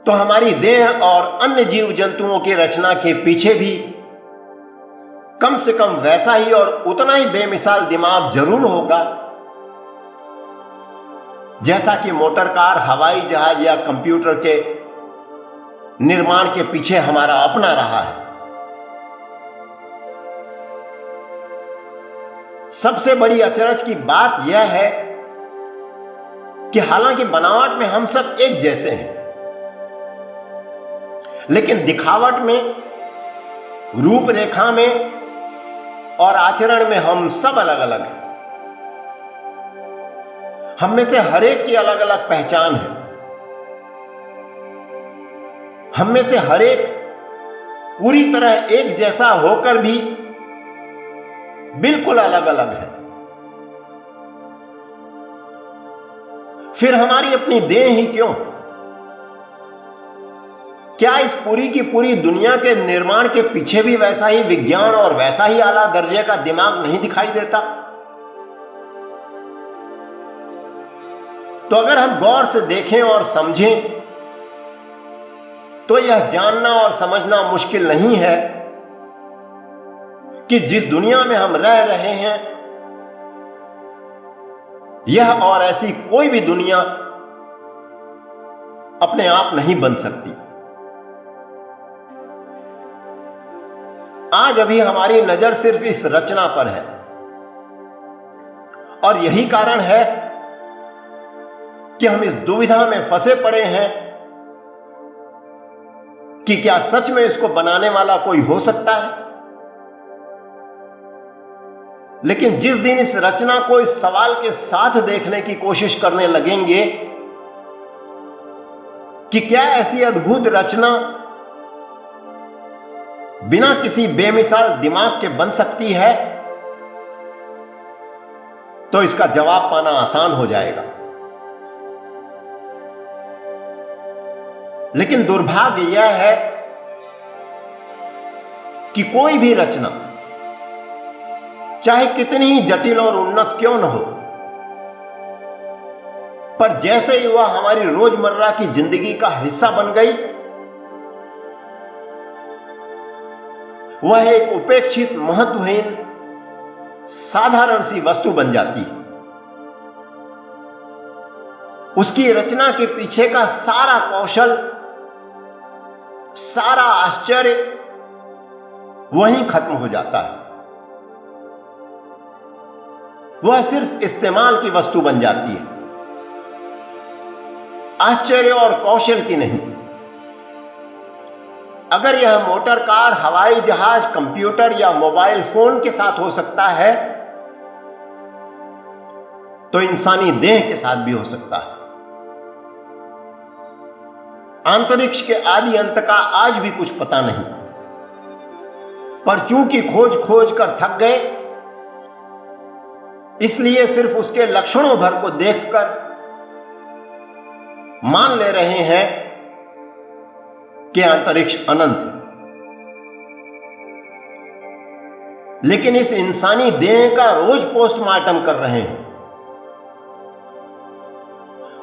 तो हमारी देह और अन्य जीव जंतुओं की रचना के पीछे भी कम से कम वैसा ही और उतना ही बेमिसाल दिमाग जरूर होगा जैसा कि मोटर कार, हवाई जहाज या कंप्यूटर के निर्माण के पीछे हमारा अपना रहा है। सबसे बड़ी अचरज की बात यह है कि हालांकि बनावट में हम सब एक जैसे हैं, लेकिन दिखावट में, रूपरेखा में और आचरण में हम सब अलग अलग हैं। हम में से हर एक की अलग अलग पहचान है। हम में से हर एक पूरी तरह एक जैसा होकर भी बिल्कुल अलग अलग है। फिर हमारी अपनी देह ही क्यों? क्या इस पूरी की पूरी दुनिया के निर्माण के पीछे भी वैसा ही विज्ञान और वैसा ही आला दर्जे का दिमाग नहीं दिखाई देता? तो अगर हम गौर से देखें और समझें तो यह जानना और समझना मुश्किल नहीं है कि जिस दुनिया में हम रह रहे हैं यह और ऐसी कोई भी दुनिया अपने आप नहीं बन सकती। आज अभी हमारी नजर सिर्फ इस रचना पर है और यही कारण है कि हम इस दुविधा में फंसे पड़े हैं कि क्या सच में इसको बनाने वाला कोई हो सकता है। लेकिन जिस दिन इस रचना को इस सवाल के साथ देखने की कोशिश करने लगेंगे कि क्या ऐसी अद्भुत रचना बिना किसी बेमिसाल दिमाग के बन सकती है, तो इसका जवाब पाना आसान हो जाएगा। लेकिन दुर्भाग्य यह है कि कोई भी रचना चाहे कितनी ही जटिल और उन्नत क्यों न हो, पर जैसे ही वह हमारी रोजमर्रा की जिंदगी का हिस्सा बन गई, वह एक उपेक्षित, महत्वहीन, साधारण सी वस्तु बन जाती है। उसकी रचना के पीछे का सारा कौशल, सारा आश्चर्य वहीं खत्म हो जाता है। वह सिर्फ इस्तेमाल की वस्तु बन जाती है, आश्चर्य और कौशल की नहीं। अगर यह मोटर कार, हवाई जहाज, कंप्यूटर या मोबाइल फोन के साथ हो सकता है तो इंसानी देह के साथ भी हो सकता है। अंतरिक्ष के आदि अंत का आज भी कुछ पता नहीं, पर चूंकि खोज खोज कर थक गए, इसलिए सिर्फ उसके लक्षणों भर को देखकर मान ले रहे हैं कि अंतरिक्ष अनंत है। लेकिन इस इंसानी देह का रोज पोस्टमार्टम कर रहे हैं।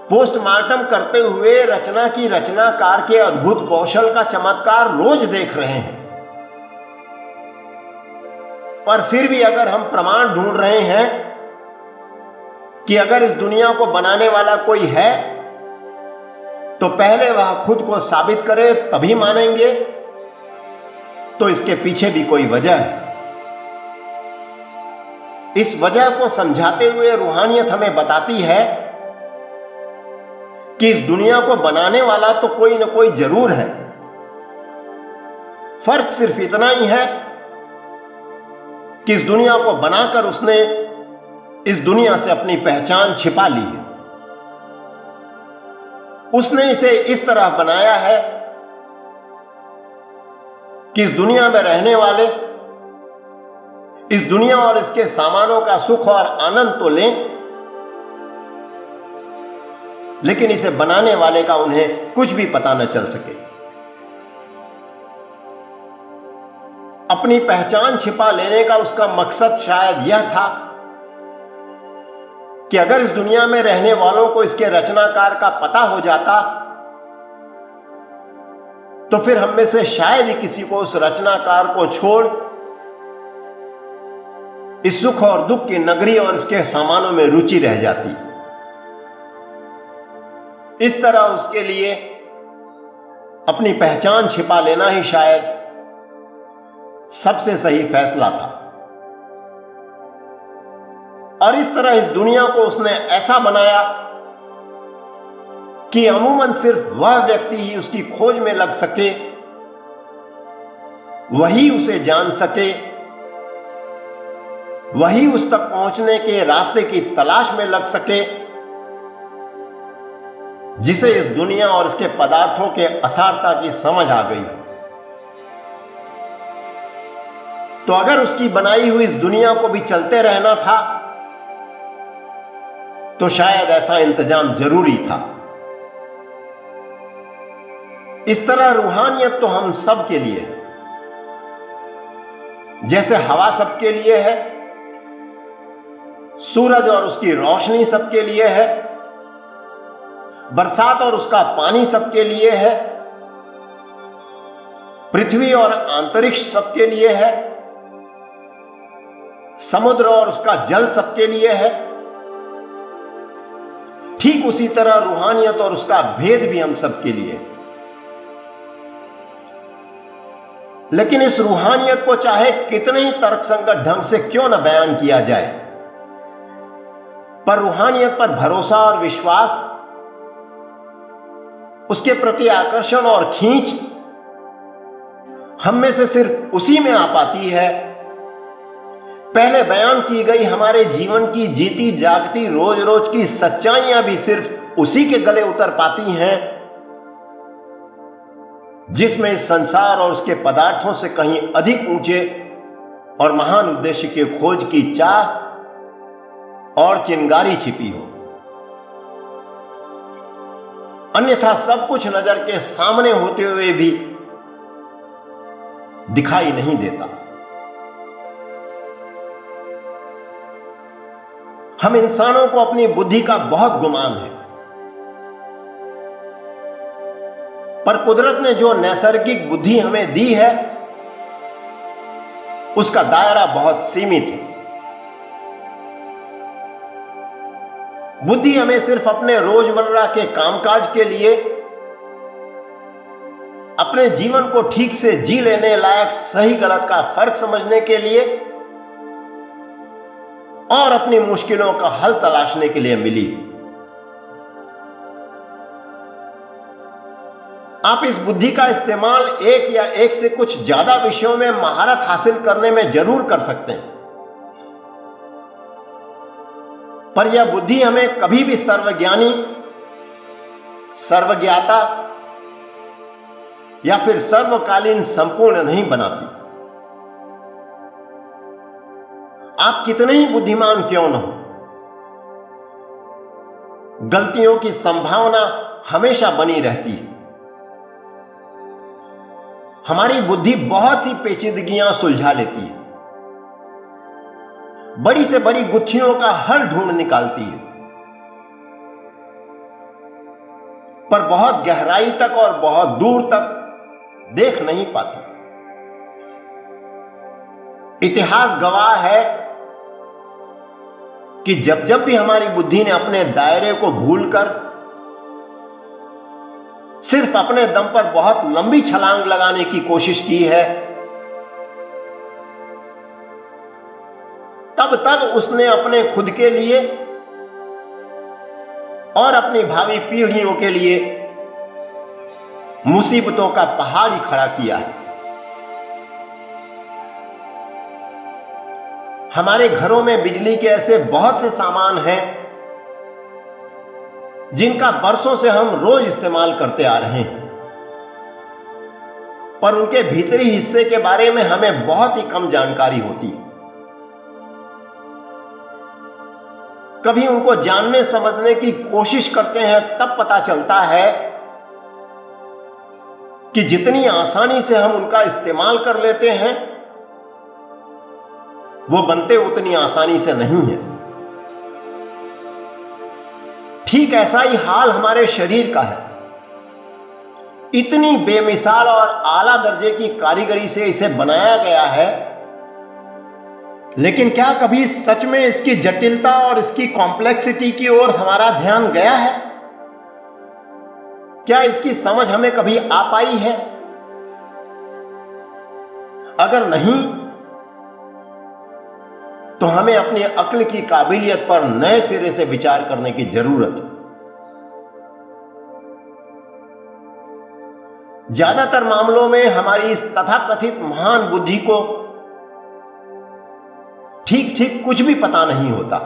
पोस्टमार्टम करते हुए रचना की रचनाकार के अद्भुत कौशल का चमत्कार रोज देख रहे हैं। पर फिर भी अगर हम प्रमाण ढूंढ रहे हैं कि अगर इस दुनिया को बनाने वाला कोई है तो पहले वह खुद को साबित करे तभी मानेंगे, तो इसके पीछे भी कोई वजह है। इस वजह को समझाते हुए रूहानियत हमें बताती है कि इस दुनिया को बनाने वाला तो कोई न कोई जरूर है। फर्क सिर्फ इतना ही है कि इस दुनिया को बनाकर उसने इस दुनिया से अपनी पहचान छिपा ली है। उसने इसे इस तरह बनाया है कि इस दुनिया में रहने वाले इस दुनिया और इसके सामानों का सुख और आनंद तो लें, लेकिन इसे बनाने वाले का उन्हें कुछ भी पता न चल सके। अपनी पहचान छिपा लेने का उसका मकसद शायद यह था कि अगर इस दुनिया में रहने वालों को इसके रचनाकार का पता हो जाता तो फिर हम में से शायद ही किसी को उस रचनाकार को छोड़ इस सुख और दुख की नगरी और इसके सामानों में रुचि रह जाती। इस तरह उसके लिए अपनी पहचान छिपा लेना ही शायद सबसे सही फैसला था। और इस तरह इस दुनिया को उसने ऐसा बनाया कि अमूमन सिर्फ वह व्यक्ति ही उसकी खोज में लग सके, वही उसे जान सके, वही उस तक पहुंचने के रास्ते की तलाश में लग सके, जिसे इस दुनिया और इसके पदार्थों के असारता की समझ आ गई। तो अगर उसकी बनाई हुई इस दुनिया को भी चलते रहना था तो शायद ऐसा इंतजाम जरूरी था। इस तरह रूहानियत तो हम सब के लिए, जैसे हवा सबके लिए है, सूरज और उसकी रोशनी सबके लिए है, बरसात और उसका पानी सबके लिए है, पृथ्वी और अंतरिक्ष सबके लिए है, समुद्र और उसका जल सबके लिए है, ठीक उसी तरह रूहानियत और उसका भेद भी हम सबके लिए। लेकिन इस रूहानियत को चाहे कितने ही तर्कसंगत ढंग से क्यों न बयान किया जाए, पर रूहानियत पर भरोसा और विश्वास, उसके प्रति आकर्षण और खींच हम में से सिर्फ उसी में आ पाती है। पहले बयान की गई हमारे जीवन की जीती जागती रोज रोज की सच्चाइयां भी सिर्फ उसी के गले उतर पाती हैं, जिसमें इस संसार और उसके पदार्थों से कहीं अधिक ऊंचे और महान उद्देश्य के खोज की चाह और चिंगारी छिपी हो। अन्यथा सब कुछ नजर के सामने होते हुए भी दिखाई नहीं देता। हम इंसानों को अपनी बुद्धि का बहुत गुमान है, पर कुदरत ने जो नैसर्गिक बुद्धि हमें दी है उसका दायरा बहुत सीमित है। बुद्धि हमें सिर्फ अपने रोजमर्रा के कामकाज के लिए, अपने जीवन को ठीक से जी लेने लायक सही गलत का फर्क समझने के लिए और अपनी मुश्किलों का हल तलाशने के लिए मिली। आप इस बुद्धि का इस्तेमाल एक या एक से कुछ ज्यादा विषयों में महारत हासिल करने में जरूर कर सकते हैं, पर यह बुद्धि हमें कभी भी सर्वज्ञानी, सर्वज्ञाता या फिर सर्वकालीन संपूर्ण नहीं बनाती। आप कितने ही बुद्धिमान क्यों न हो, गलतियों की संभावना हमेशा बनी रहती है। हमारी बुद्धि बहुत सी पेचीदगियां सुलझा लेती है, बड़ी से बड़ी गुत्थियों का हल ढूंढ निकालती है, पर बहुत गहराई तक और बहुत दूर तक देख नहीं पाती। इतिहास गवाह है कि जब जब भी हमारी बुद्धि ने अपने दायरे को भूलकर सिर्फ अपने दम पर बहुत लंबी छलांग लगाने की कोशिश की है, तब तब उसने अपने खुद के लिए और अपनी भावी पीढ़ियों के लिए मुसीबतों का पहाड़ ही खड़ा किया है। हमारे घरों में बिजली के ऐसे बहुत से सामान हैं जिनका बरसों से हम रोज इस्तेमाल करते आ रहे हैं, पर उनके भीतरी हिस्से के बारे में हमें बहुत ही कम जानकारी होती है। कभी उनको जानने समझने की कोशिश करते हैं तब पता चलता है कि जितनी आसानी से हम उनका इस्तेमाल कर लेते हैं, वो बनते उतनी आसानी से नहीं है। ठीक ऐसा ही हाल हमारे शरीर का है। इतनी बेमिसाल और आला दर्जे की कारीगरी से इसे बनाया गया है, लेकिन क्या कभी सच में इसकी जटिलता और इसकी कॉम्प्लेक्सिटी की ओर हमारा ध्यान गया है? क्या इसकी समझ हमें कभी आ पाई है? अगर नहीं, तो हमें अपनी अक्ल की काबिलियत पर नए सिरे से विचार करने की जरूरत है। ज्यादातर मामलों में हमारी इस तथाकथित महान बुद्धि को ठीक ठीक कुछ भी पता नहीं होता।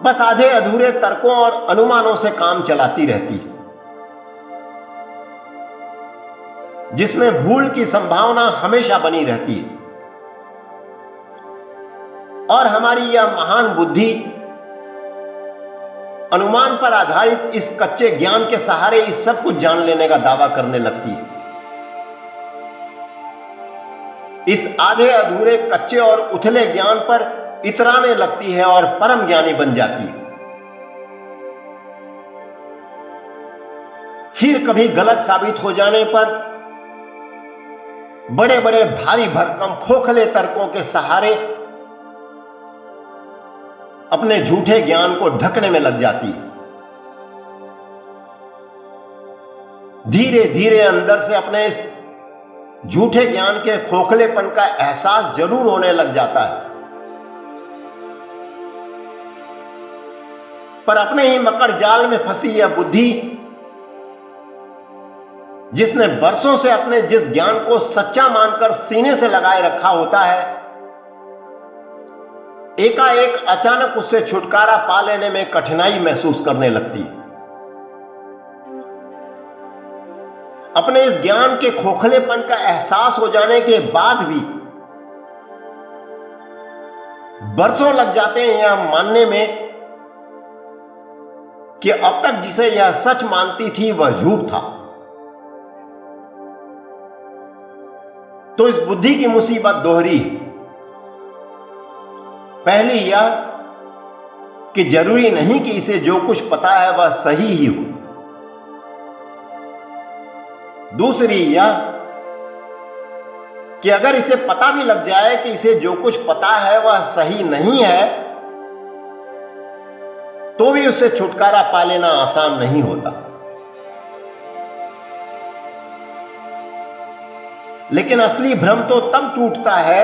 बस आधे अधूरे तर्कों और अनुमानों से काम चलाती रहती है, जिसमें भूल की संभावना हमेशा बनी रहती है। और हमारी यह महान बुद्धि अनुमान पर आधारित इस कच्चे ज्ञान के सहारे इस सब कुछ जान लेने का दावा करने लगती है। इस आधे अधूरे कच्चे और उथले ज्ञान पर इतराने लगती है और परम ज्ञानी बन जाती है। फिर कभी गलत साबित हो जाने पर बड़े बड़े भारी भरकम खोखले तर्कों के सहारे अपने झूठे ज्ञान को ढकने में लग जाती है। धीरे धीरे अंदर से अपने इस झूठे ज्ञान के खोखलेपन का एहसास जरूर होने लग जाता है, पर अपने ही मकड़ जाल में फंसी यह बुद्धि, जिसने बरसों से अपने जिस ज्ञान को सच्चा मानकर सीने से लगाए रखा होता है, एकाएक अचानक उससे छुटकारा पा लेने में कठिनाई महसूस करने लगती। अपने इस ज्ञान के खोखलेपन का एहसास हो जाने के बाद भी बरसों लग जाते हैं यह मानने में कि अब तक जिसे यह सच मानती थी वह झूठ था। तो इस बुद्धि की मुसीबत दोहरी। पहली यह कि जरूरी नहीं कि इसे जो कुछ पता है वह सही ही हो। दूसरी यह कि अगर इसे पता भी लग जाए कि इसे जो कुछ पता है वह सही नहीं है, तो भी उससे छुटकारा पा लेना आसान नहीं होता। लेकिन असली भ्रम तो तब टूटता है,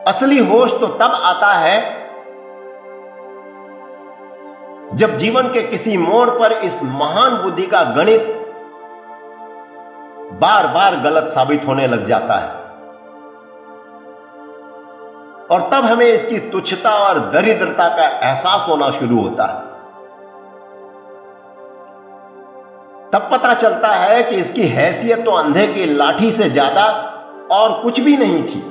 असली होश तो तब आता है जब जीवन के किसी मोड़ पर इस महान बुद्धि का गणित बार बार गलत साबित होने लग जाता है, और तब हमें इसकी तुच्छता और दरिद्रता का एहसास होना शुरू होता है। तब पता चलता है कि इसकी हैसियत तो अंधे की लाठी से ज्यादा और कुछ भी नहीं थी।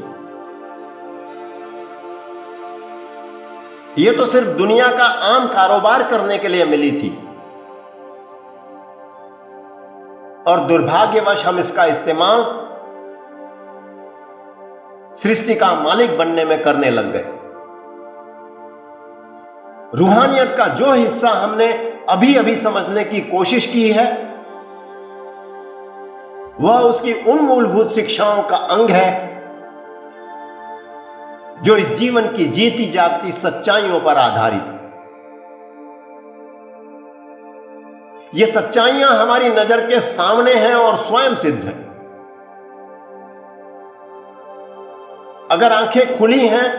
यह तो सिर्फ दुनिया का आम कारोबार करने के लिए मिली थी, और दुर्भाग्यवश हम इसका इस्तेमाल सृष्टि का मालिक बनने में करने लग गए। रूहानियत का जो हिस्सा हमने अभी अभी समझने की कोशिश की है, वह उसकी उन मूलभूत शिक्षाओं का अंग है जो इस जीवन की जीती जागती सच्चाइयों पर आधारित। ये सच्चाइयां हमारी नजर के सामने हैं और स्वयं सिद्ध हैं। अगर आंखें खुली हैं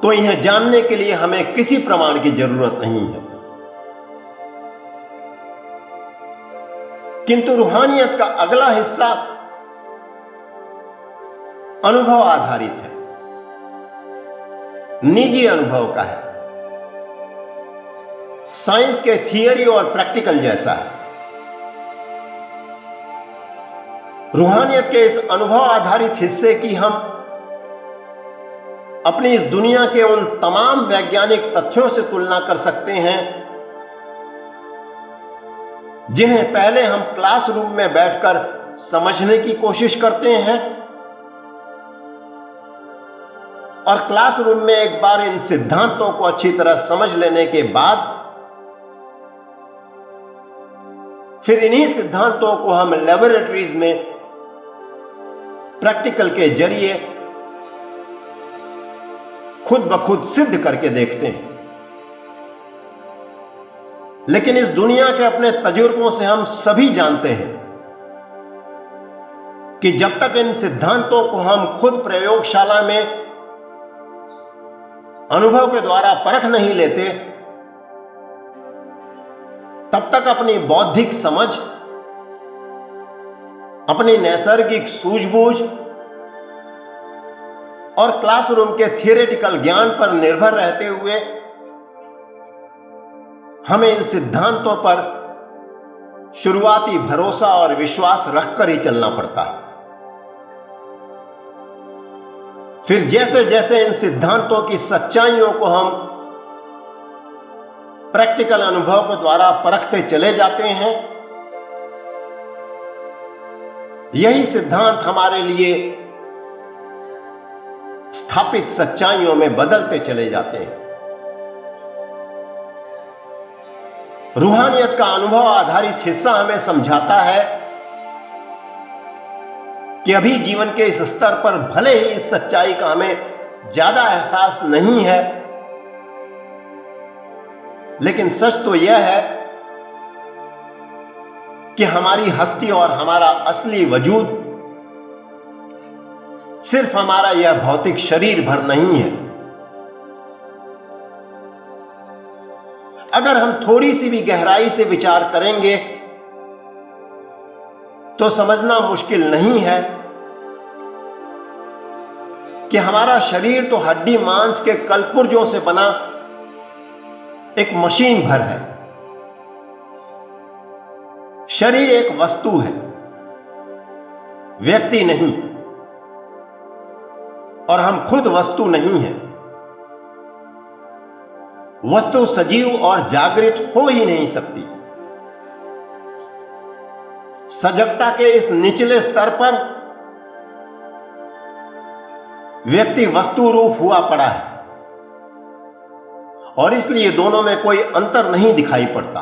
तो इन्हें जानने के लिए हमें किसी प्रमाण की जरूरत नहीं है। किंतु रूहानियत का अगला हिस्सा अनुभव आधारित है, निजी अनुभव का है। साइंस के थियरी और प्रैक्टिकल जैसा है। रूहानियत के इस अनुभव आधारित हिस्से की हम अपनी इस दुनिया के उन तमाम वैज्ञानिक तथ्यों से तुलना कर सकते हैं जिन्हें पहले हम क्लासरूम में बैठकर समझने की कोशिश करते हैं, और क्लासरूम में एक बार इन सिद्धांतों को अच्छी तरह समझ लेने के बाद फिर इन्हीं सिद्धांतों को हम लेबोरेटरीज में प्रैक्टिकल के जरिए खुद ब खुद सिद्ध करके देखते हैं। लेकिन इस दुनिया के अपने तजुर्बों से हम सभी जानते हैं कि जब तक इन सिद्धांतों को हम खुद प्रयोगशाला में अनुभव के द्वारा परख नहीं लेते, तब तक अपनी बौद्धिक समझ, अपनी नैसर्गिक सूझबूझ और क्लासरूम के थियोरेटिकल ज्ञान पर निर्भर रहते हुए हमें इन सिद्धांतों पर शुरुआती भरोसा और विश्वास रखकर ही चलना पड़ता है। फिर जैसे जैसे इन सिद्धांतों की सच्चाइयों को हम प्रैक्टिकल अनुभव के द्वारा परखते चले जाते हैं, यही सिद्धांत हमारे लिए स्थापित सच्चाइयों में बदलते चले जाते हैं। रूहानियत का अनुभव आधारित हिस्सा हमें समझाता है कि अभी जीवन के इस स्तर पर भले ही इस सच्चाई का हमें ज्यादा एहसास नहीं है, लेकिन सच तो यह है कि हमारी हस्ती और हमारा असली वजूद सिर्फ हमारा यह भौतिक शरीर भर नहीं है। अगर हम थोड़ी सी भी गहराई से विचार करेंगे तो समझना मुश्किल नहीं है कि हमारा शरीर तो हड्डी मांस के कलपुर्जों से बना एक मशीन भर है। शरीर एक वस्तु है, व्यक्ति नहीं, और हम खुद वस्तु नहीं हैं। वस्तु सजीव और जागृत हो ही नहीं सकती। सजगता के इस निचले स्तर पर व्यक्ति वस्तु रूप हुआ पड़ा है, और इसलिए दोनों में कोई अंतर नहीं दिखाई पड़ता।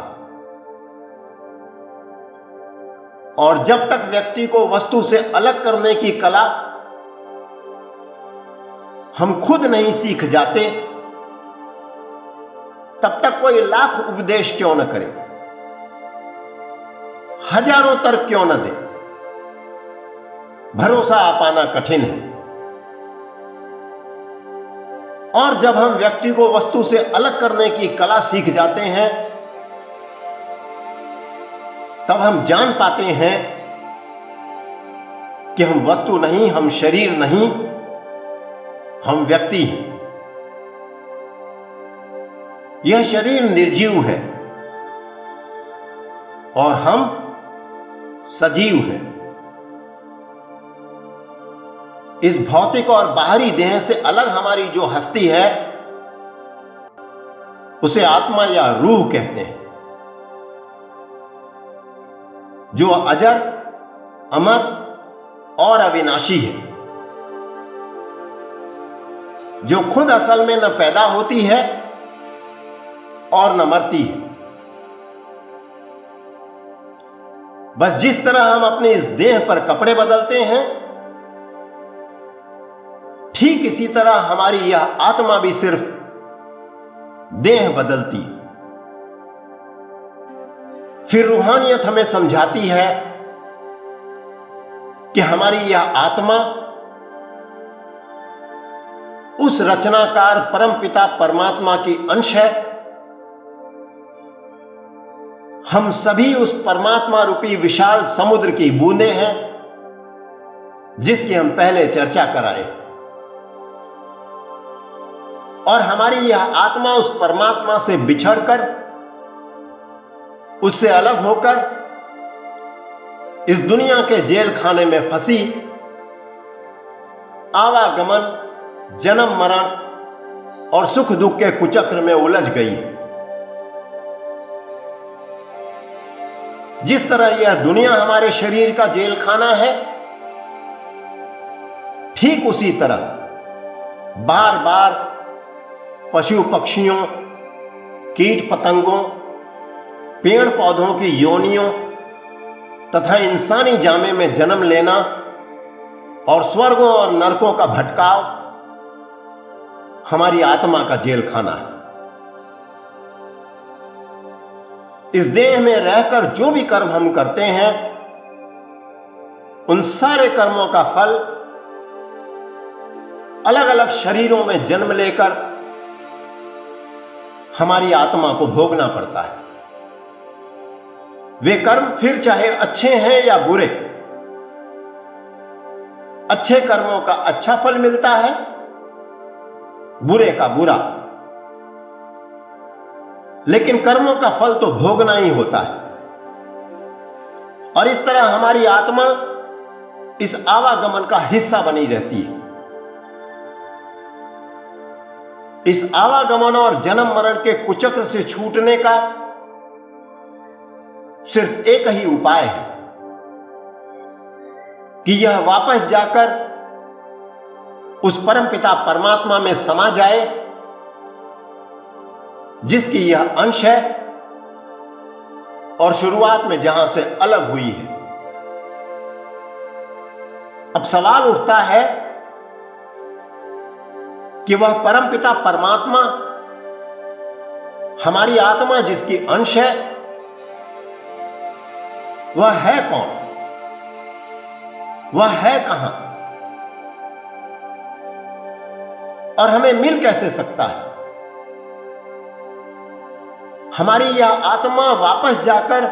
और जब तक व्यक्ति को वस्तु से अलग करने की कला हम खुद नहीं सीख जाते, तब तक कोई लाख उपदेश क्यों न करे, हजारों तर्क क्यों न दे, भरोसा आ पाना कठिन है। और जब हम व्यक्ति को वस्तु से अलग करने की कला सीख जाते हैं, तब हम जान पाते हैं कि हम वस्तु नहीं, हम शरीर नहीं, हम व्यक्ति हैं। यह शरीर निर्जीव है और हम सजीव हैं। इस भौतिक और बाहरी देह से अलग हमारी जो हस्ती है, उसे आत्मा या रूह कहते हैं, जो अजर, अमर और अविनाशी है, जो खुद असल में न पैदा होती है और न मरती है। बस जिस तरह हम अपने इस देह पर कपड़े बदलते हैं, ठीक इसी तरह हमारी यह आत्मा भी सिर्फ देह बदलती है। फिर रूहानियत हमें समझाती है कि हमारी यह आत्मा उस रचनाकार परमपिता परमात्मा की अंश है। हम सभी उस परमात्मा रूपी विशाल समुद्र की बूंदें हैं, जिसकी हम पहले चर्चा कराए। और हमारी यह आत्मा उस परमात्मा से बिछड़कर, उससे अलग होकर इस दुनिया के जेल खाने में फंसी, आवागमन, जन्म मरण और सुख दुख के कुचक्र में उलझ गई। जिस तरह यह दुनिया हमारे शरीर का जेल खाना है, ठीक उसी तरह बार बार पशु पक्षियों, कीट पतंगों, पेड़ पौधों की योनियों तथा इंसानी जामे में जन्म लेना और स्वर्गों और नरकों का भटकाव हमारी आत्मा का जेल खाना है। इस देह में रहकर जो भी कर्म हम करते हैं, उन सारे कर्मों का फल अलग अलग शरीरों में जन्म लेकर हमारी आत्मा को भोगना पड़ता है। वे कर्म फिर चाहे अच्छे हैं या बुरे, अच्छे कर्मों का अच्छा फल मिलता है, बुरे का बुरा, लेकिन कर्मों का फल तो भोगना ही होता है। और इस तरह हमारी आत्मा इस आवागमन का हिस्सा बनी रहती है। इस आवागमन और जन्म मरण के कुचक्र से छूटने का सिर्फ एक ही उपाय है कि यह वापस जाकर उस परमपिता परमात्मा में समा जाए, जिसकी यह अंश है और शुरुआत में जहां से अलग हुई है। अब सवाल उठता है कि वह परमपिता परमात्मा, हमारी आत्मा जिसकी अंश है, वह है कौन? वह है कहां? और हमें मिल कैसे सकता है? हमारी यह आत्मा वापस जाकर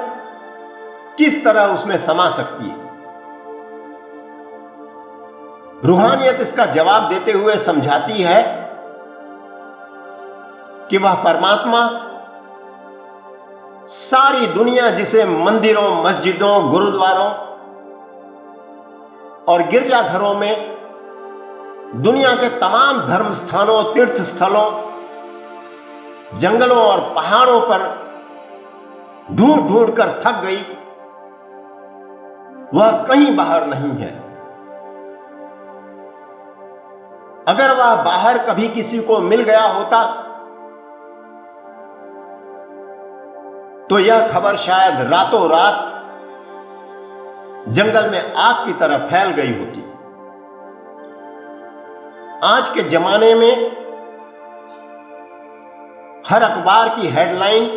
किस तरह उसमें समा सकती है? रूहानियत इसका जवाब देते हुए समझाती है कि वह परमात्मा सारी दुनिया, जिसे मंदिरों, मस्जिदों, गुरुद्वारों और गिरजाघरों में, दुनिया के तमाम धर्म स्थानों, तीर्थ स्थलों, जंगलों और पहाड़ों पर ढूंढ ढूंढ कर थक गई, वह कहीं बाहर नहीं है। अगर वह बाहर कभी किसी को मिल गया होता तो यह खबर शायद रातों रात जंगल में आग की तरह फैल गई होती। आज के जमाने में हर अखबार की हेडलाइन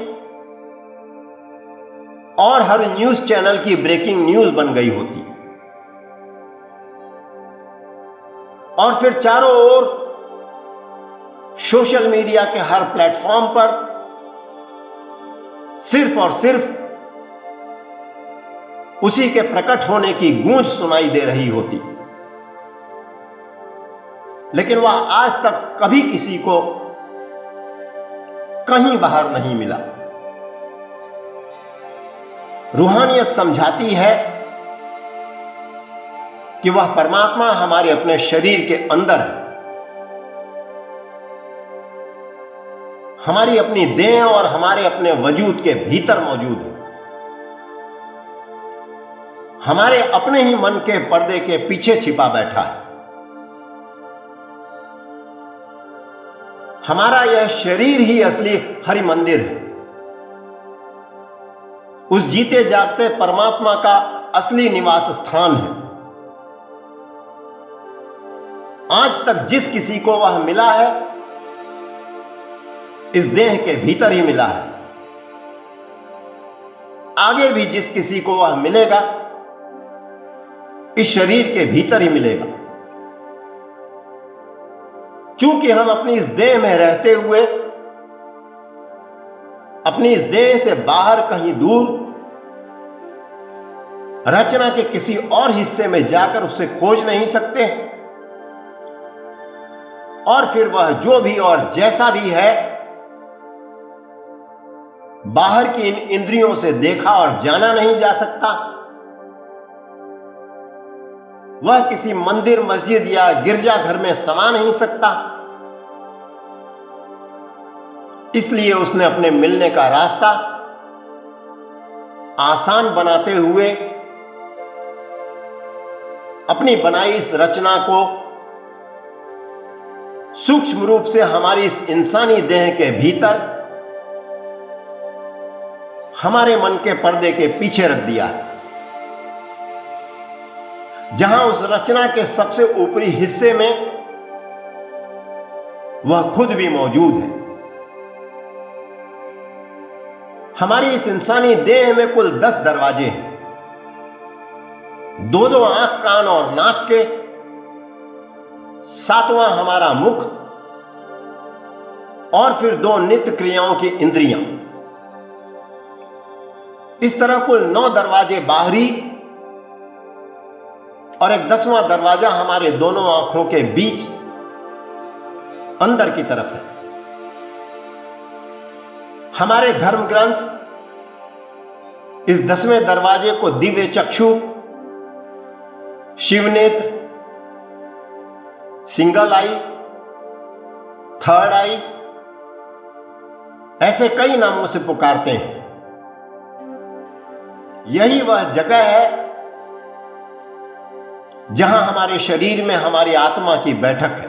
और हर न्यूज चैनल की ब्रेकिंग न्यूज बन गई होती और फिर चारों ओर सोशल मीडिया के हर प्लेटफॉर्म पर सिर्फ और सिर्फ उसी के प्रकट होने की गूंज सुनाई दे रही होती, लेकिन वह आज तक कभी किसी को कहीं बाहर नहीं मिला। रूहानियत समझाती है कि वह परमात्मा हमारे अपने शरीर के अंदर है, हमारी अपनी देह और हमारे अपने वजूद के भीतर मौजूद है, हमारे अपने ही मन के पर्दे के पीछे छिपा बैठा है। हमारा यह शरीर ही असली हरि मंदिर है, उस जीते जागते परमात्मा का असली निवास स्थान है। आज तक जिस किसी को वह मिला है, इस देह के भीतर ही मिला है। आगे भी जिस किसी को वह मिलेगा, इस शरीर के भीतर ही मिलेगा। चूंकि हम अपनी इस देह में रहते हुए अपनी इस देह से बाहर कहीं दूर रचना के किसी और हिस्से में जाकर उसे खोज नहीं सकते, और फिर वह जो भी और जैसा भी है बाहर की इन इंद्रियों से देखा और जाना नहीं जा सकता। वह किसी मंदिर, मस्जिद या गिरजाघर में समा नहीं सकता। इसलिए उसने अपने मिलने का रास्ता आसान बनाते हुए अपनी बनाई इस रचना को सूक्ष्म रूप से हमारी इस इंसानी देह के भीतर हमारे मन के पर्दे के पीछे रख दिया है, जहां उस रचना के सबसे ऊपरी हिस्से में वह खुद भी मौजूद है। हमारी इस इंसानी देह में कुल 10 दरवाजे हैं, 2-2 आंख, कान और नाक के, 7वां हमारा मुख, और फिर 2 नित्य क्रियाओं की इंद्रियां। इस तरह कुल 9 दरवाजे बाहरी और एक 10वां दरवाजा हमारे दोनों आंखों के बीच अंदर की तरफ है। हमारे धर्म ग्रंथ इस 10वें दरवाजे को दिव्य चक्षु, शिवनेत्र, सिंगल आई, थर्ड आई, ऐसे कई नामों से पुकारते हैं। यही वह जगह है जहां हमारे शरीर में हमारी आत्मा की बैठक है।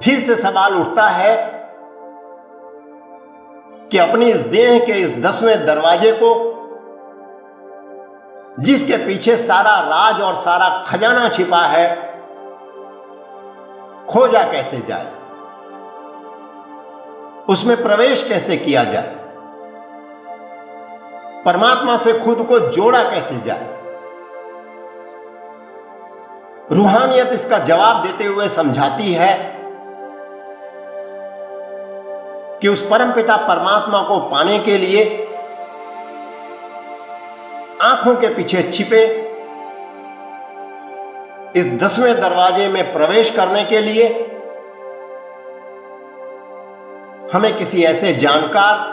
फिर से सवाल उठता है कि अपनी इस देह के इस 10वें दरवाजे को, जिसके पीछे सारा राज और सारा खजाना छिपा है, खोजा कैसे जाए, उसमें प्रवेश कैसे किया जाए, परमात्मा से खुद को जोड़ा कैसे जाए। रूहानियत इसका जवाब देते हुए समझाती है कि उस परमपिता परमात्मा को पाने के लिए आंखों के पीछे छिपे इस 10वें दरवाजे में प्रवेश करने के लिए हमें किसी ऐसे जानकार,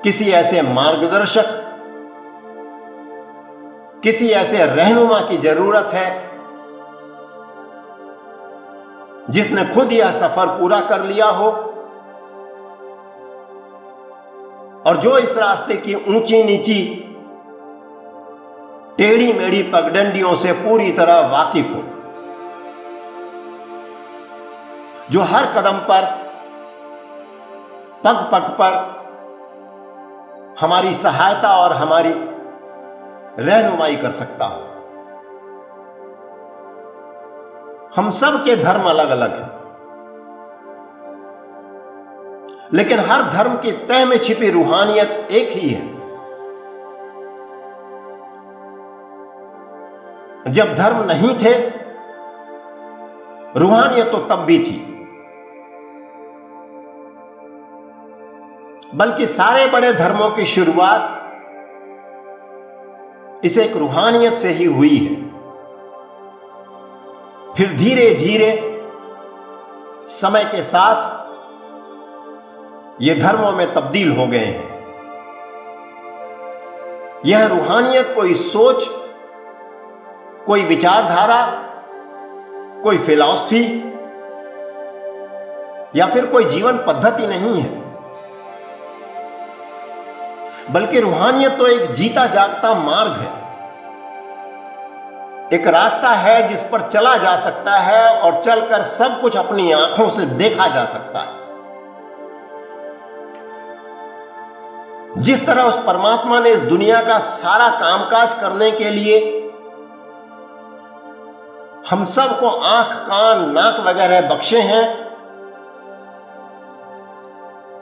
किसी ऐसे मार्गदर्शक, किसी ऐसे रहनुमा की जरूरत है जिसने खुद यह सफर पूरा कर लिया हो और जो इस रास्ते की ऊंची नीची, टेढ़ी मेढ़ी पगडंडियों से पूरी तरह वाकिफ हो, जो हर कदम पर, पग पग पर हमारी सहायता और हमारी रहनुमाई कर सकता हो। हम सब के धर्म अलग अलग हैं, लेकिन हर धर्म की तह में छिपी रूहानियत एक ही है। जब धर्म नहीं थे रूहानियत तो तब भी थी, बल्कि सारे बड़े धर्मों की शुरुआत इस एक रूहानियत से ही हुई है। फिर धीरे धीरे समय के साथ ये धर्मों में तब्दील हो गए हैं। यह रूहानियत कोई सोच, कोई विचारधारा, कोई फिलॉसफी या फिर कोई जीवन पद्धति नहीं है, बल्कि रूहानियत तो एक जीता जागता मार्ग है, एक रास्ता है जिस पर चला जा सकता है और चलकर सब कुछ अपनी आंखों से देखा जा सकता है। जिस तरह उस परमात्मा ने इस दुनिया का सारा कामकाज करने के लिए हम सबको आंख, कान, नाक वगैरह बख्शे हैं,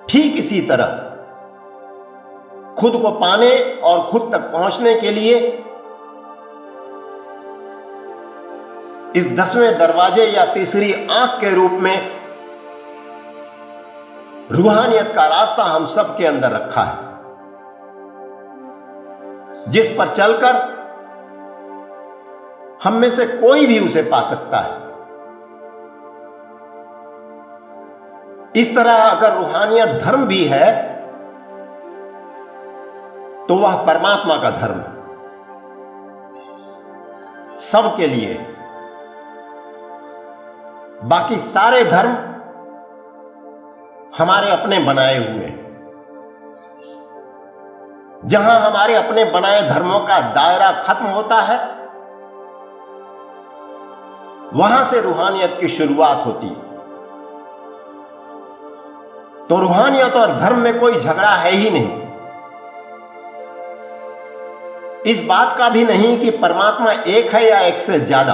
ठीक इसी तरह खुद को पाने और खुद तक पहुंचने के लिए इस 10वें दरवाजे या तीसरी आंख के रूप में रूहानियत का रास्ता हम सब के अंदर रखा है, जिस पर चलकर हम में से कोई भी उसे पा सकता है। इस तरह अगर रूहानियत धर्म भी है तो वह परमात्मा का धर्म है, सबके लिए। बाकी सारे धर्म हमारे अपने बनाए हुए हैं। जहां हमारे अपने बनाए धर्मों का दायरा खत्म होता है, वहां से रूहानियत की शुरुआत होती है। तो रूहानियत और धर्म में कोई झगड़ा है ही नहीं। इस बात का भी नहीं कि परमात्मा एक है या एक से ज्यादा।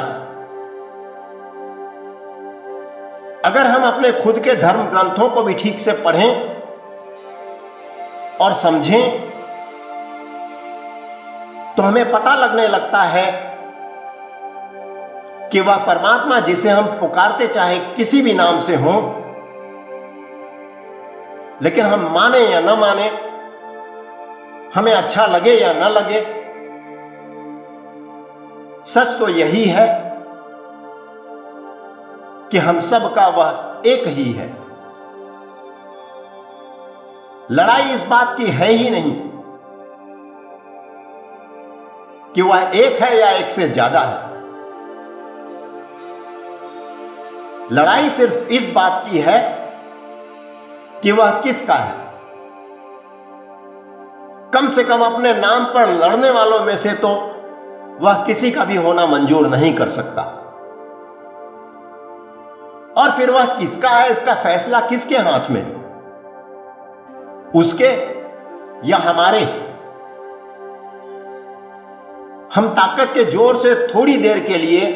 अगर हम अपने खुद के धर्म ग्रंथों को भी ठीक से पढ़ें और समझें तो हमें पता लगने लगता है कि वह परमात्मा जिसे हम पुकारते चाहे किसी भी नाम से हो, लेकिन हम माने या न माने, हमें अच्छा लगे या न लगे, सच तो यही है कि हम सब का वह एक ही है। लड़ाई इस बात की है ही नहीं कि वह एक है या एक से ज्यादा है। लड़ाई सिर्फ इस बात की है कि वह किसका है। कम से कम अपने नाम पर लड़ने वालों में से तो वह किसी का भी होना मंजूर नहीं कर सकता। और फिर वह किसका है, इसका फैसला किसके हाथ में? उसके या हमारे? हम ताकत के जोर से थोड़ी देर के लिए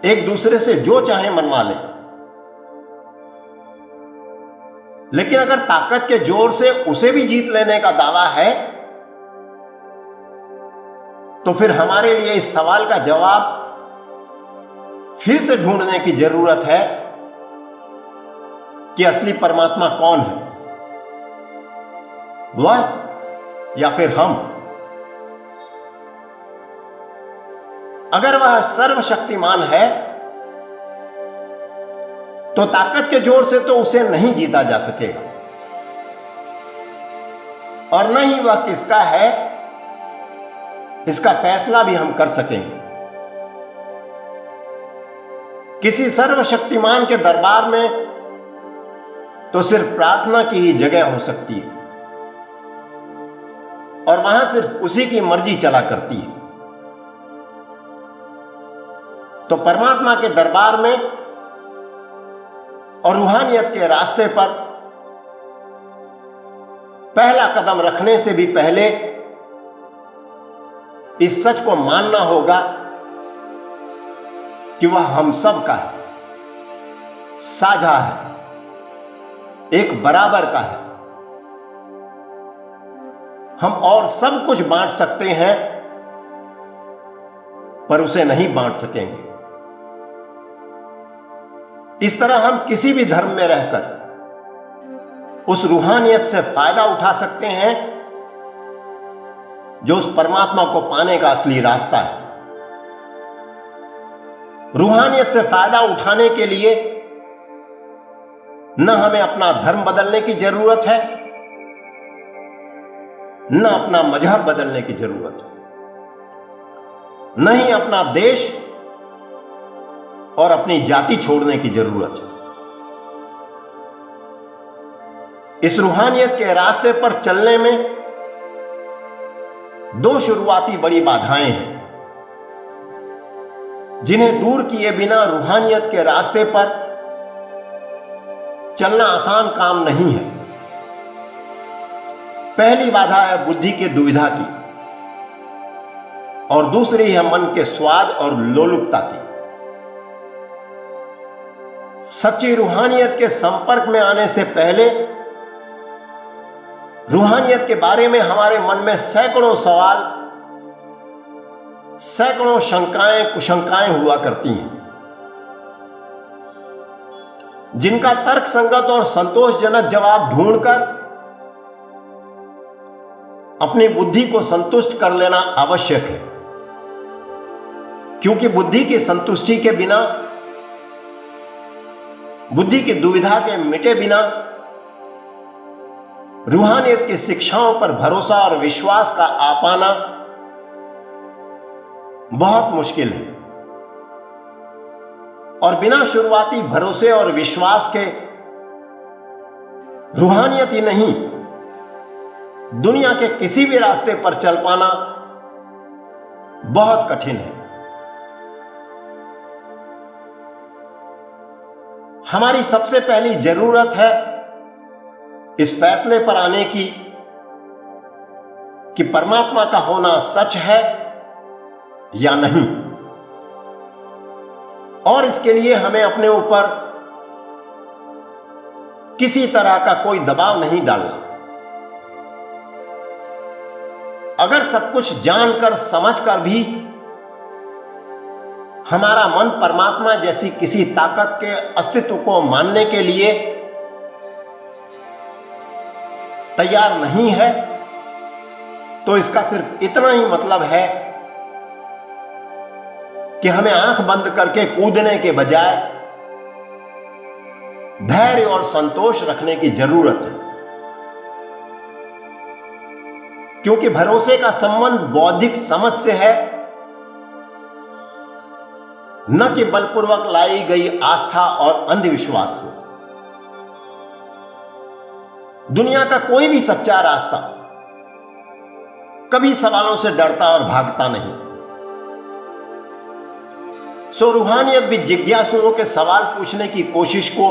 एक दूसरे से जो चाहे मनवा लें, लेकिन अगर ताकत के जोर से उसे भी जीत लेने का दावा है तो फिर हमारे लिए इस सवाल का जवाब फिर से ढूंढने की जरूरत है कि असली परमात्मा कौन है, वह या फिर हम। अगर वह सर्वशक्तिमान है तो ताकत के जोर से तो उसे नहीं जीता जा सकेगा, और न ही वह किसका है इसका फैसला भी हम कर सकेंगे। किसी सर्वशक्तिमान के दरबार में तो सिर्फ प्रार्थना की ही जगह हो सकती है, और वहां सिर्फ उसी की मर्जी चला करती है। तो परमात्मा के दरबार में और रूहानियत के रास्ते पर पहला कदम रखने से भी पहले इस सच को मानना होगा कि वह हम सब का है, साझा है, एक बराबर का है। हम और सब कुछ बांट सकते हैं पर उसे नहीं बांट सकेंगे। इस तरह हम किसी भी धर्म में रहकर उस रूहानियत से फायदा उठा सकते हैं जो उस परमात्मा को पाने का असली रास्ता है। रूहानियत से फायदा उठाने के लिए न हमें अपना धर्म बदलने की जरूरत है, न अपना मजहब बदलने की जरूरत है, न ही अपना देश और अपनी जाति छोड़ने की जरूरत है। इस रूहानियत के रास्ते पर चलने में दो शुरुआती बड़ी बाधाएं हैं जिन्हें दूर किए बिना रूहानियत के रास्ते पर चलना आसान काम नहीं है। पहली बाधा है बुद्धि की दुविधा की और दूसरी है मन के स्वाद और लोलुपता की। सच्ची रूहानियत के संपर्क में आने से पहले रूहानियत के बारे में हमारे मन में सैकड़ों सवाल, सैकड़ों शंकाएं कुशंकाएं हुआ करती हैं, जिनका तर्क संगत और संतोषजनक जवाब ढूंढकर अपनी बुद्धि को संतुष्ट कर लेना आवश्यक है, क्योंकि बुद्धि की संतुष्टि के बिना, बुद्धि की दुविधा के मिटे बिना रूहानियत की शिक्षाओं पर भरोसा और विश्वास का आ पाना बहुत मुश्किल है। और बिना शुरुआती भरोसे और विश्वास के रूहानियत ही नहीं, दुनिया के किसी भी रास्ते पर चल पाना बहुत कठिन है। हमारी सबसे पहली जरूरत है इस फैसले पर आने की कि परमात्मा का होना सच है या नहीं, और इसके लिए हमें अपने ऊपर किसी तरह का कोई दबाव नहीं डालना। अगर सब कुछ जानकर समझकर भी हमारा मन परमात्मा जैसी किसी ताकत के अस्तित्व को मानने के लिए तैयार नहीं है, तो इसका सिर्फ इतना ही मतलब है कि हमें आंख बंद करके कूदने के बजाय धैर्य और संतोष रखने की जरूरत है, क्योंकि भरोसे का संबंध बौद्धिक समझ से है, न कि बलपूर्वक लाई गई आस्था और अंधविश्वास से। दुनिया का कोई भी सच्चा रास्ता कभी सवालों से डरता और भागता नहीं। सो रूहानियत भी जिज्ञासुओं के सवाल पूछने की कोशिश को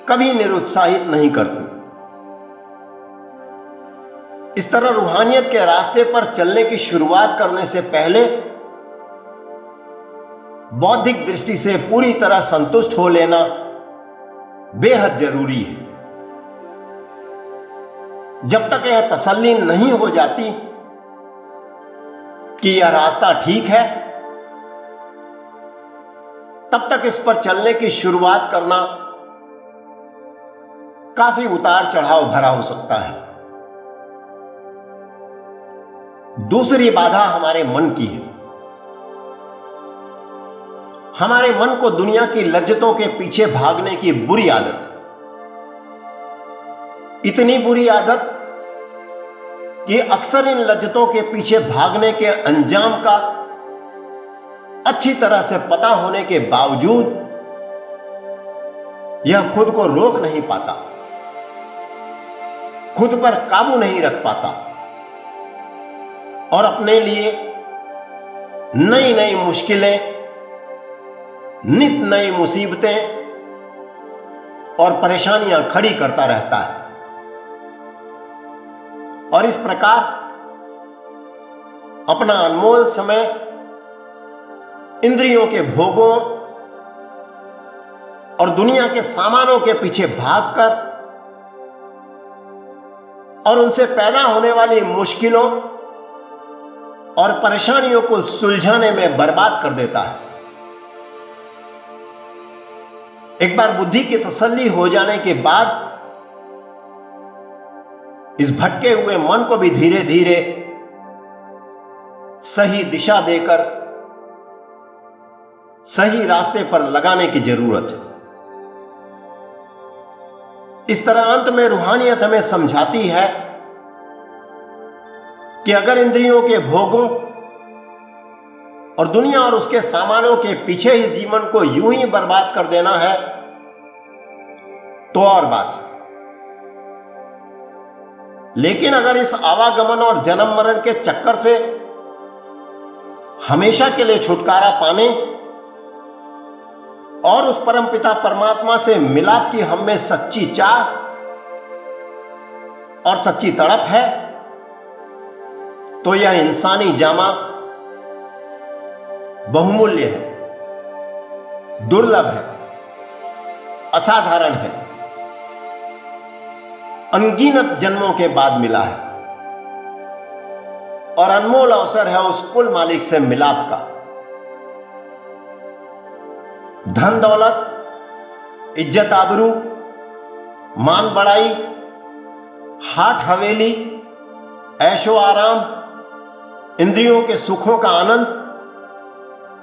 कभी निरुत्साहित नहीं करती। इस तरह रूहानियत के रास्ते पर चलने की शुरुआत करने से पहले बौद्धिक दृष्टि से पूरी तरह संतुष्ट हो लेना बेहद जरूरी है। जब तक यह तसल्ली नहीं हो जाती कि यह रास्ता ठीक है, तब तक इस पर चलने की शुरुआत करना काफी उतार चढ़ाव भरा हो सकता है। दूसरी बाधा हमारे मन की है। हमारे मन को दुनिया की लज्जतों के पीछे भागने की बुरी आदत है। इतनी बुरी आदत कि अक्सर इन लज्जतों के पीछे भागने के अंजाम का अच्छी तरह से पता होने के बावजूद यह खुद को रोक नहीं पाता, खुद पर काबू नहीं रख पाता और अपने लिए नई नई मुश्किलें, नित नई मुसीबतें और परेशानियां खड़ी करता रहता है। और इस प्रकार अपना अनमोल समय इंद्रियों के भोगों और दुनिया के सामानों के पीछे भागकर और उनसे पैदा होने वाली मुश्किलों और परेशानियों को सुलझाने में बर्बाद कर देता है। एक बार बुद्धि की तसल्ली हो जाने के बाद इस भटके हुए मन को भी धीरे धीरे सही दिशा देकर सही रास्ते पर लगाने की जरूरत है। इस तरह अंत में रूहानियत हमें समझाती है कि अगर इंद्रियों के भोगों और दुनिया और उसके सामानों के पीछे ही जीवन को यूं ही बर्बाद कर देना है तो और बात है, लेकिन अगर इस आवागमन और जन्म मरण के चक्कर से हमेशा के लिए छुटकारा पाने और उस परमपिता परमात्मा से मिलाप की हम में सच्ची चाह और सच्ची तड़प है, तो यह इंसानी जामा बहुमूल्य है, दुर्लभ है, असाधारण है, अनगिनत जन्मों के बाद मिला है और अनमोल अवसर है उस कुल मालिक से मिलाप का। धन दौलत, इज्जत आबरू, मान बढ़ाई, हाट हवेली, ऐशो आराम, इंद्रियों के सुखों का आनंद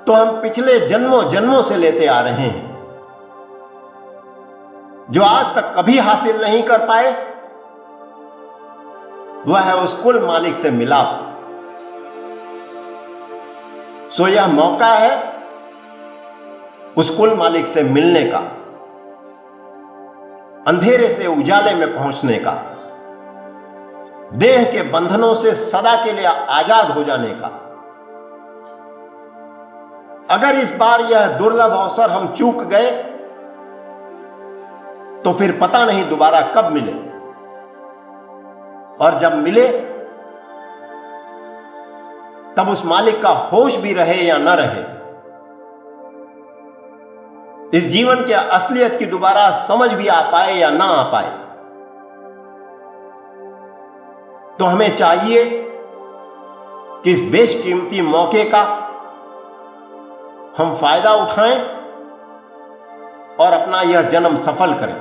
तो हम पिछले जन्मों जन्मों से लेते आ रहे हैं, जो आज तक कभी हासिल नहीं कर पाए। वह है उस कुल मालिक से मिलाप। सो यह मौका है उस कुल मालिक से मिलने का, अंधेरे से उजाले में पहुंचने का, देह के बंधनों से सदा के लिए आजाद हो जाने का। अगर इस बार यह दुर्लभ अवसर हम चूक गए तो फिर पता नहीं दोबारा कब मिले, और जब मिले तब उस मालिक का होश भी रहे या न रहे, इस जीवन के असलियत की दोबारा समझ भी आ पाए या ना आ पाए, तो हमें चाहिए कि इस बेशकीमती मौके का हम फायदा उठाएं और अपना यह जन्म सफल करें।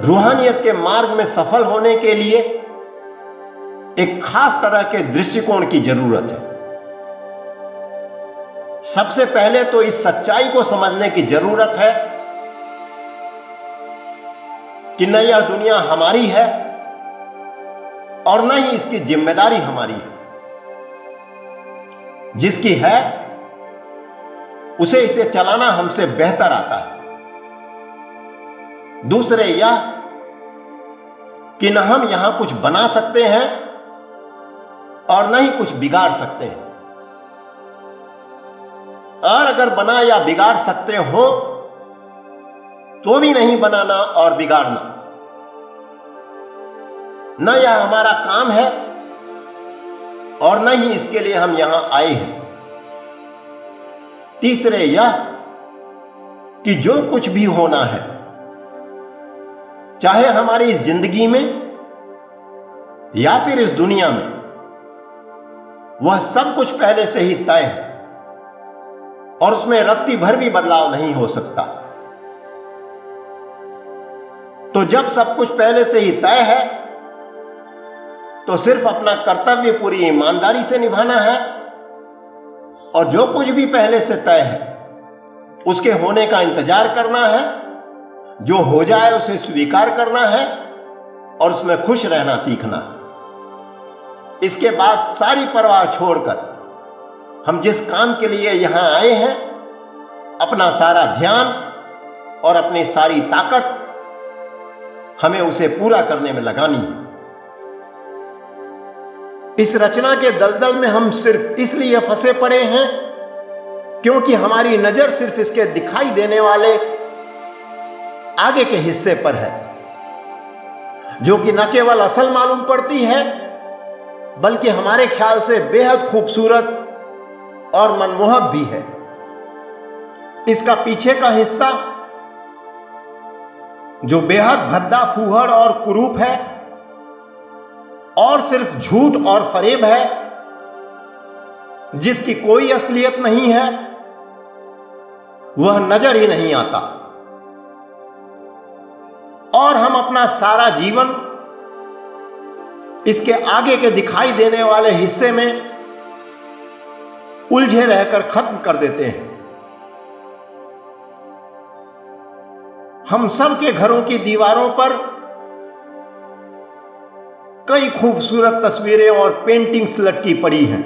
रूहानियत के मार्ग में सफल होने के लिए एक खास तरह के दृष्टिकोण की जरूरत है। सबसे पहले तो इस सच्चाई को समझने की जरूरत है कि न यह दुनिया हमारी है और न ही इसकी जिम्मेदारी हमारी है। जिसकी है उसे इसे चलाना हमसे बेहतर आता है। दूसरे यह कि न हम यहां कुछ बना सकते हैं और न ही कुछ बिगाड़ सकते हैं, और अगर बना या बिगाड़ सकते हो तो भी नहीं बनाना और बिगाड़ना, न यह हमारा काम है और न ही इसके लिए हम यहां आए हैं। तीसरे यह कि जो कुछ भी होना है, चाहे हमारी इस जिंदगी में या फिर इस दुनिया में, वह सब कुछ पहले से ही तय है और उसमें रत्ती भर भी बदलाव नहीं हो सकता। तो जब सब कुछ पहले से ही तय है तो सिर्फ अपना कर्तव्य पूरी ईमानदारी से निभाना है, और जो कुछ भी पहले से तय है उसके होने का इंतजार करना है। जो हो जाए उसे स्वीकार करना है और उसमें खुश रहना सीखना है। इसके बाद सारी परवाह छोड़कर हम जिस काम के लिए यहां आए हैं, अपना सारा ध्यान और अपनी सारी ताकत हमें उसे पूरा करने में लगानी है। इस रचना के दलदल में हम सिर्फ इसलिए फंसे पड़े हैं क्योंकि हमारी नजर सिर्फ इसके दिखाई देने वाले आगे के हिस्से पर है, जो कि न केवल असल मालूम पड़ती है बल्कि हमारे ख्याल से बेहद खूबसूरत और मनमोहक भी है। इसका पीछे का हिस्सा जो बेहद भद्दा फूहड़ और कुरूप है और सिर्फ झूठ और फरेब है, जिसकी कोई असलियत नहीं है, वह नजर ही नहीं आता और हम अपना सारा जीवन इसके आगे के दिखाई देने वाले हिस्से में उलझे रहकर खत्म कर देते हैं। हम सब के घरों की दीवारों पर कई खूबसूरत तस्वीरें और पेंटिंग्स लटकी पड़ी हैं।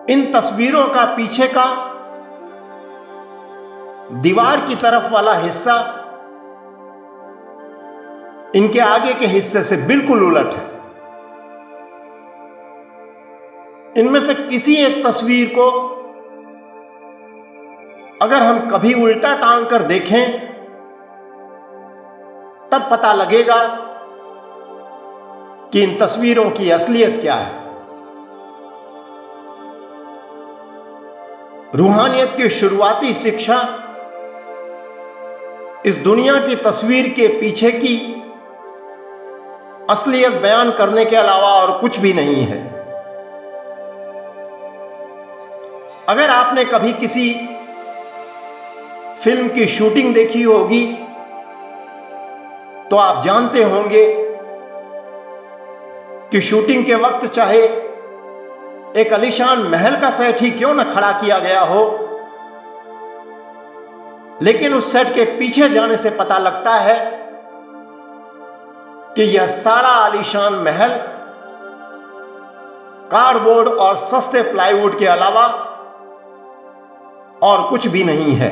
इन तस्वीरों का पीछे का दीवार की तरफ वाला हिस्सा इनके आगे के हिस्से से बिल्कुल उलट है। इनमें से किसी एक तस्वीर को अगर हम कभी उल्टा टांग कर देखें तब पता लगेगा कि इन तस्वीरों की असलियत क्या है। रूहानियत की शुरुआती शिक्षा इस दुनिया की तस्वीर के पीछे की असलियत बयान करने के अलावा और कुछ भी नहीं है। अगर आपने कभी किसी फिल्म की शूटिंग देखी होगी तो आप जानते होंगे कि शूटिंग के वक्त चाहे एक आलीशान महल का सेट ही क्यों न खड़ा किया गया हो, लेकिन उस सेट के पीछे जाने से पता लगता है कि यह सारा आलीशान महल कार्डबोर्ड और सस्ते प्लाईवुड के अलावा और कुछ भी नहीं है।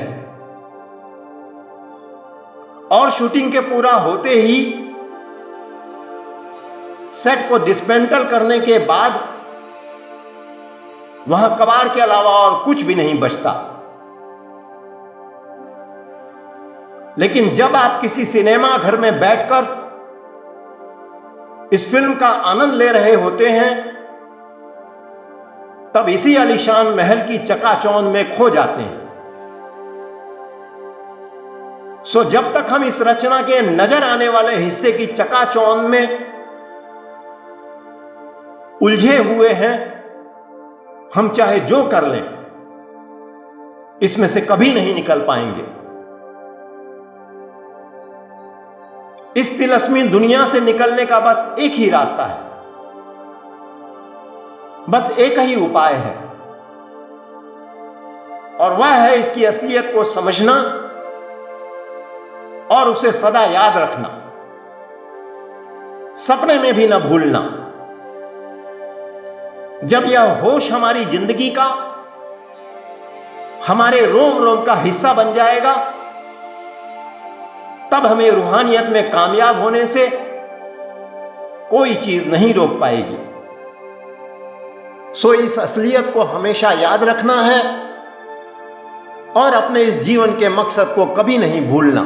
और शूटिंग के पूरा होते ही सेट को डिस्मेंटल करने के बाद वहां कबाड़ के अलावा और कुछ भी नहीं बचता। लेकिन जब आप किसी सिनेमा घर में बैठकर इस फिल्म का आनंद ले रहे होते हैं तब इसी आलीशान महल की चकाचौंध में खो जाते हैं। सो जब तक हम इस रचना के नजर आने वाले हिस्से की चकाचौंध में उलझे हुए हैं, हम चाहे जो कर लें इसमें से कभी नहीं निकल पाएंगे। इस तिलस्मी दुनिया से निकलने का बस एक ही रास्ता है, बस एक ही उपाय है, और वह है इसकी असलियत को समझना और उसे सदा याद रखना, सपने में भी न भूलना। जब यह होश हमारी जिंदगी का, हमारे रोम रोम का हिस्सा बन जाएगा, तब हमें रूहानियत में कामयाब होने से कोई चीज नहीं रोक पाएगी। सो इस असलियत को हमेशा याद रखना है और अपने इस जीवन के मकसद को कभी नहीं भूलना।